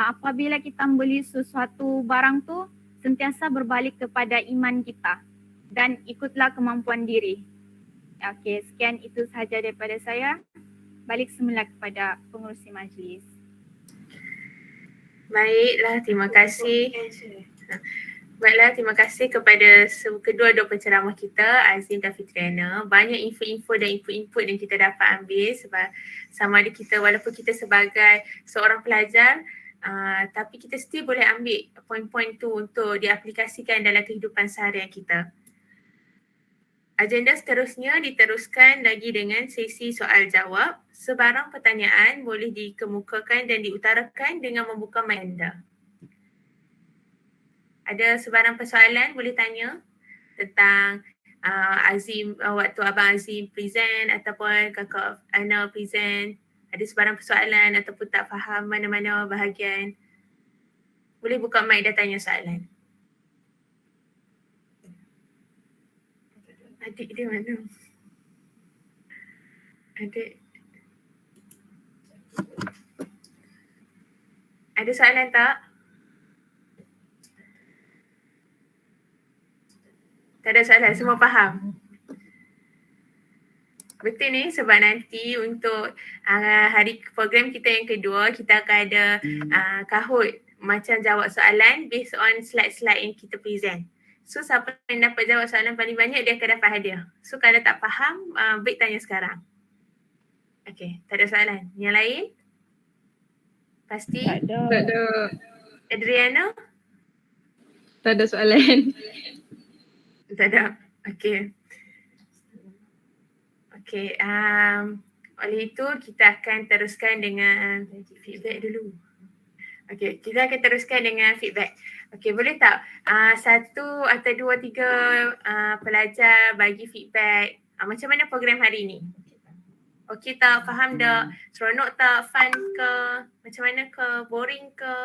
apabila kita membeli sesuatu barang tu sentiasa berbalik kepada iman kita dan ikutlah kemampuan diri. Okey, sekian itu sahaja daripada saya. Balik semula kepada pengerusi majlis. Baiklah, terima kasih. Baiklah, terima kasih kepada kedua-dua penceramah kita, Azim dan Fitriana. Banyak info-info dan input-input yang kita dapat ambil sama ada kita, walaupun kita sebagai seorang pelajar, tapi kita still boleh ambil poin-poin tu untuk diaplikasikan dalam kehidupan seharian kita. Agenda seterusnya diteruskan lagi dengan sesi soal jawab. Sebarang pertanyaan boleh dikemukakan dan diutarakan dengan membuka mic anda. Ada sebarang persoalan boleh tanya tentang Azim, waktu Abang Azim present ataupun Kakak Ana present. Ada sebarang persoalan ataupun tak faham mana-mana bahagian. Boleh buka mic dan tanya soalan. Adik dia mana? Adik. Ada soalan tak? Tak ada soalan, semua faham? Betul ni sebab nanti untuk hari program kita yang kedua kita akan ada Kahoot macam jawab soalan based on slide-slide yang kita present. So siapa yang dapat jawab soalan paling banyak dia akan dapat hadiah. So kalau tak faham, baik tanya sekarang. Okay, tak ada soalan. Yang lain? Pasti? Tak ada. Adriana? Tak ada soalan. Tak ada. Okay. Okay, oleh itu kita akan teruskan dengan feedback dulu. Okay, kita akan teruskan dengan feedback. Okay, boleh tak 1 atau 2, 3 pelajar bagi feedback Macam mana program hari ni? Okey tak? Faham tak? Seronok tak? Fun ke? Macam mana ke? Boring ke?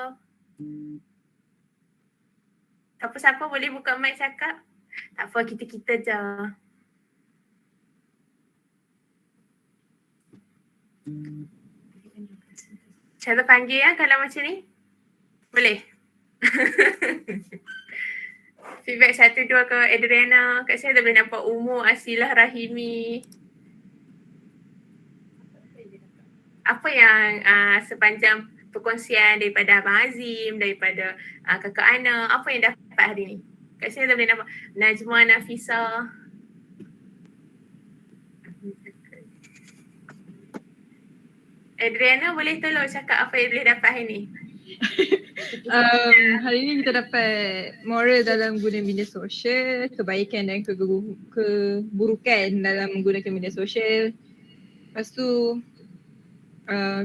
Siapa-siapa boleh buka mic cakap? Tak apa, kita-kita je. Cara panggil ya kalau macam ni? Boleh? Feedback 1, 2 ke Adriana. Kat saya dah boleh nampak umur Asilah Rahimi. Apa yang sepanjang perkongsian daripada Abang Azim, daripada Kakak Ana, apa yang dapat hari ni? Kat saya dah boleh nampak Najma, Nafisa. Adriana boleh tolong cakap apa yang boleh dapat hari ni? Hari ini kita dapat moral dalam guna media sosial, kebaikan dan keburukan dalam menggunakan media sosial. Lepas tu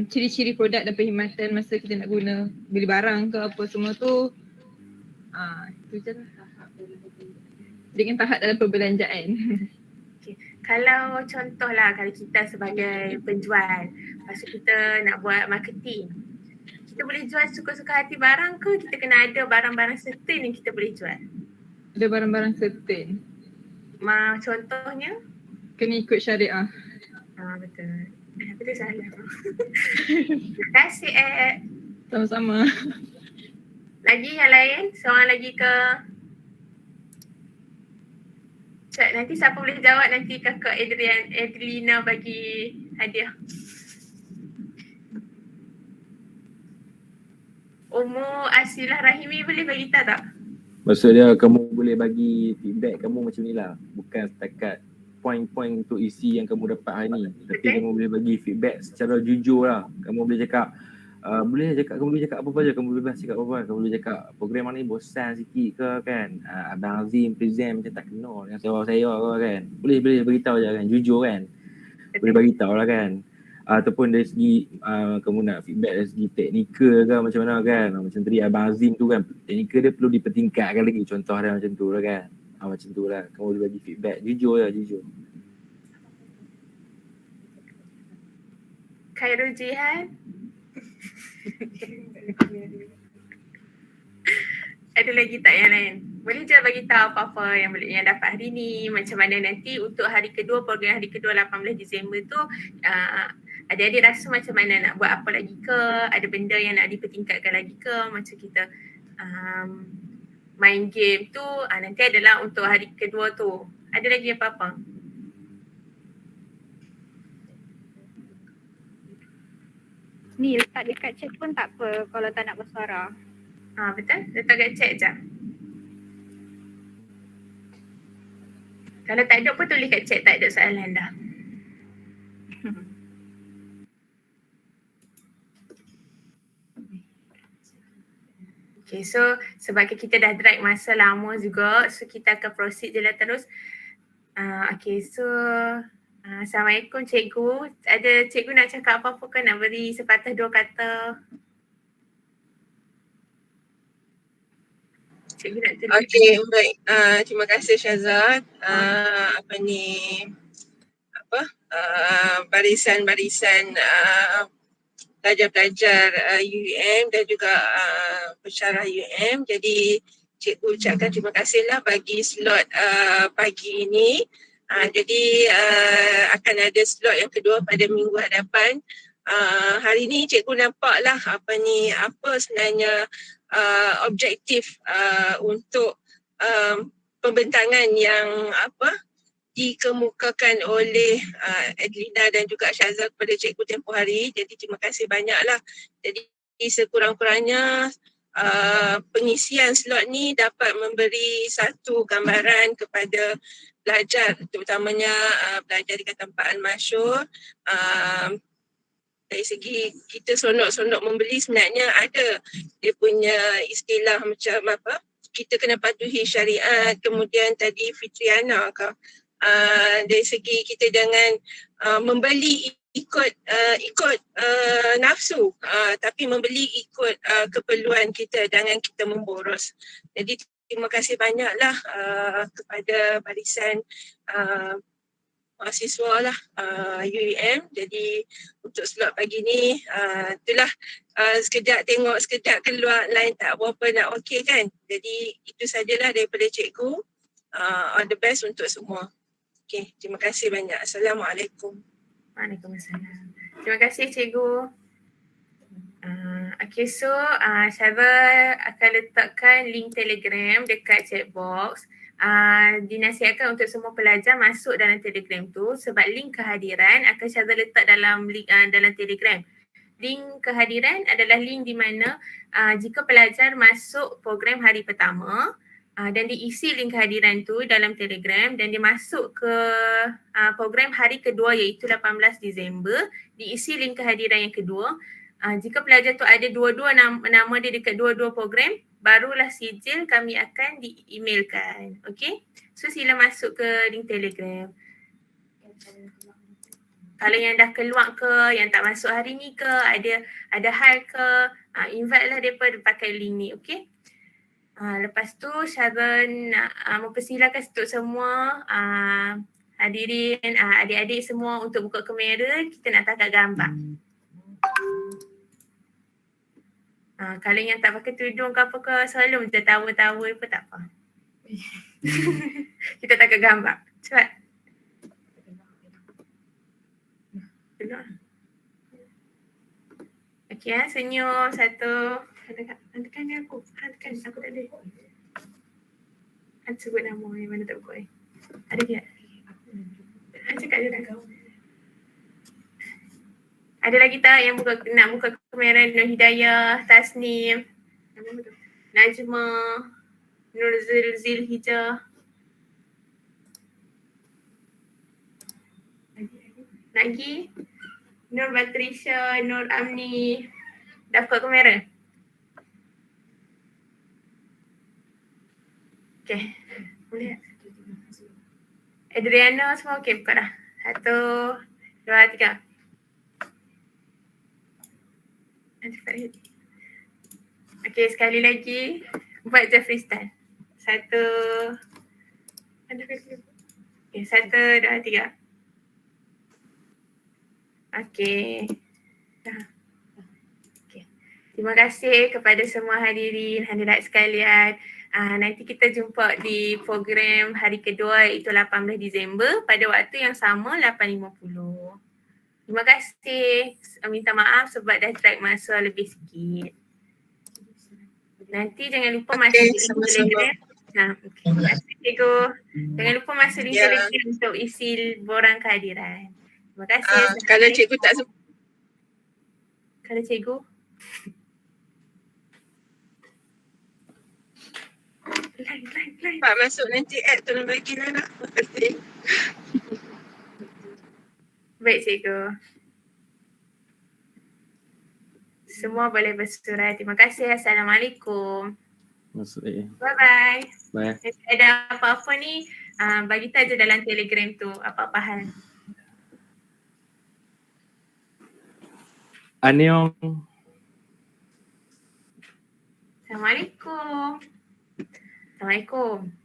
ciri-ciri produk dan perkhidmatan masa kita nak guna beli barang ke apa semua tu. Itu je lah. Dengan tahap dalam perbelanjaan. Kalau contohlah kalau kita sebagai penjual, lepas tu kita nak buat marketing, kita boleh jual suka-suka hati barang ke kita kena ada barang-barang certain yang kita boleh jual? Ada barang-barang certain. Contohnya? Kena ikut syariah. Betul. Betul salah. Terima kasih Ed. Sama-sama. Lagi yang lain? Seorang lagi ke? Cak, nanti siapa boleh jawab nanti kakak Adlina bagi hadiah. Umur Asilah Rahimi boleh bagi tahu tak? Maksud dia kamu boleh bagi feedback kamu macam ni lah. Bukan setakat poin-poin untuk isi yang kamu dapat hari ni. Tapi kamu boleh bagi feedback secara jujur lah. Kamu boleh cakap kamu boleh cakap apa saja, kamu boleh cakap apa-apa. Kamu boleh cakap program ni bosan sikit ke kan. Abang Azim present macam tak kenal dengan saya ke kan. Boleh beritahu je kan, jujur kan. Boleh beritahu lah kan. Ataupun dari segi kamu nak feedback dari segi teknikal ke macam mana kan. Macam tadi Abang Azim tu kan, teknikal dia perlu dipertingkatkan lagi. Contoh dia macam tu lah kan. Macam tu lah, kamu boleh bagi feedback, jujur lah, jujur. Khairul Jihan. Ada lagi tak yang lain? Boleh je bagi tahu apa-apa yang dapat hari ni, macam mana nanti untuk hari kedua, program hari kedua 18 Disember tu adik-adik rasa macam mana nak buat apa lagi ke, ada benda yang nak dipertingkatkan lagi ke, macam kita main game tu nanti adalah untuk hari kedua tu. Ada lagi apa-apa? Ni letak dekat chat pun tak apa kalau tak nak bersuara. Betul, letak kat chat je. Kalau tak ada pun tulis kat chat, tak ada soalan dah. Okay, so sebab kita dah drag masa lama juga, so kita akan proceed je lah terus. Okay, so Assalamualaikum cikgu. Ada cikgu nak cakap apa-apa ke, nak beri sepatah dua kata? Cikgu nak tulis. Okey, baik. Terima kasih Syazad. Barisan-barisan pelajar-pelajar UUM dan juga pensyarah UUM. Jadi cikgu ucapkan terima kasihlah bagi slot pagi ini. Jadi akan ada slot yang kedua pada minggu hadapan. Hari ini cikgu nampaklah apa sebenarnya objektif untuk pembentangan yang dikemukakan oleh Adlina dan juga Syazal kepada cikgu tempoh hari. Jadi terima kasih banyaklah. Jadi sekurang-kurangnya pengisian slot ni dapat memberi satu gambaran kepada pelajar, terutamanya pelajar di Katampaan Masyur. Dari segi kita seronok-seronok membeli, sebenarnya ada dia punya istilah macam apa, kita kena patuhi syariat, kemudian tadi fitriana ke. Dari segi kita jangan membeli ikut nafsu, tapi membeli ikut keperluan kita, jangan kita memboros. Jadi terima kasih banyaklah kepada barisan mahasiswa lah UEM. Jadi untuk slot pagi ni itulah sekejap tengok sekejap keluar line tak berapa nak okey kan. Jadi itu sajalah daripada cikgu. All the best untuk semua. Okay, terima kasih banyak. Assalamualaikum. Waalaikumsalam. Terima kasih cikgu. Okay, so Syara akan letakkan link Telegram dekat chat box. Dinasihatkan untuk semua pelajar masuk dalam Telegram tu sebab link kehadiran akan Syara letak dalam link, dalam Telegram. Link kehadiran adalah link di mana jika pelajar masuk program hari pertama dan diisi link kehadiran tu dalam Telegram dan dia masuk ke program hari kedua iaitu 18 Disember, diisi link kehadiran yang kedua. Jika pelajar tu ada dua-dua nama dia dekat dua-dua program, barulah sijil kami akan di-emailkan. Okay? So sila masuk ke link Telegram. Kalau yang dah keluar ke, yang tak masuk hari ni ke, ada hal ke, invite lah mereka pakai link ni. Okay? Lepas tu Syara nak mempersilakan untuk semua hadirin, adik-adik semua untuk buka kamera, kita nak tangkap gambar. Kalau yang tak pakai tudung ke apa ke, selalu macam tawa-tawa apa tak apa. Kita tangkap gambar. Cepat. Okey senyum satu. Tekan aku. Tekan aku tak ada. Sebut nama yang mana tak buka Ada tak? Cakap je dah kau. Ada lagi tak yang nak buka kamera? Nur Hidayah, Tasnim, Najma, Nur Zulhijjah. Lagi? Nur Batrisha, Nur Amni. Dah buka kamera? Okay. Boleh. Adriana semua okey buka dah. 1, 2, 3. Okay, sekali lagi buat je freestyle. 1, okay, 1, 2, 3. Okay. Okay. Terima kasih kepada semua hadirat sekalian. Nanti kita jumpa di program hari kedua iaitu 18 Disember pada waktu yang sama 8.50. Terima kasih. Minta maaf sebab dah drag masa lebih sikit. Nanti jangan lupa masuk link Telegram. Okay. Terima kasih cikgu. Jangan lupa masuk link Telegram untuk isi borang kehadiran. Terima kasih. Kalau cikgu tak sempat. Kalau cikgu? Pak masuk nanti add tolong bagilah lah. Terima kasih. Baik cikgu. Semua boleh bersurat. Terima kasih. Assalamualaikum. Bye-bye. Bye. Nanti ada apa-apa ni, bagi tahu je dalam Telegram tu apa-apa hal. Annyeong. Assalamualaikum. Assalamualaikum.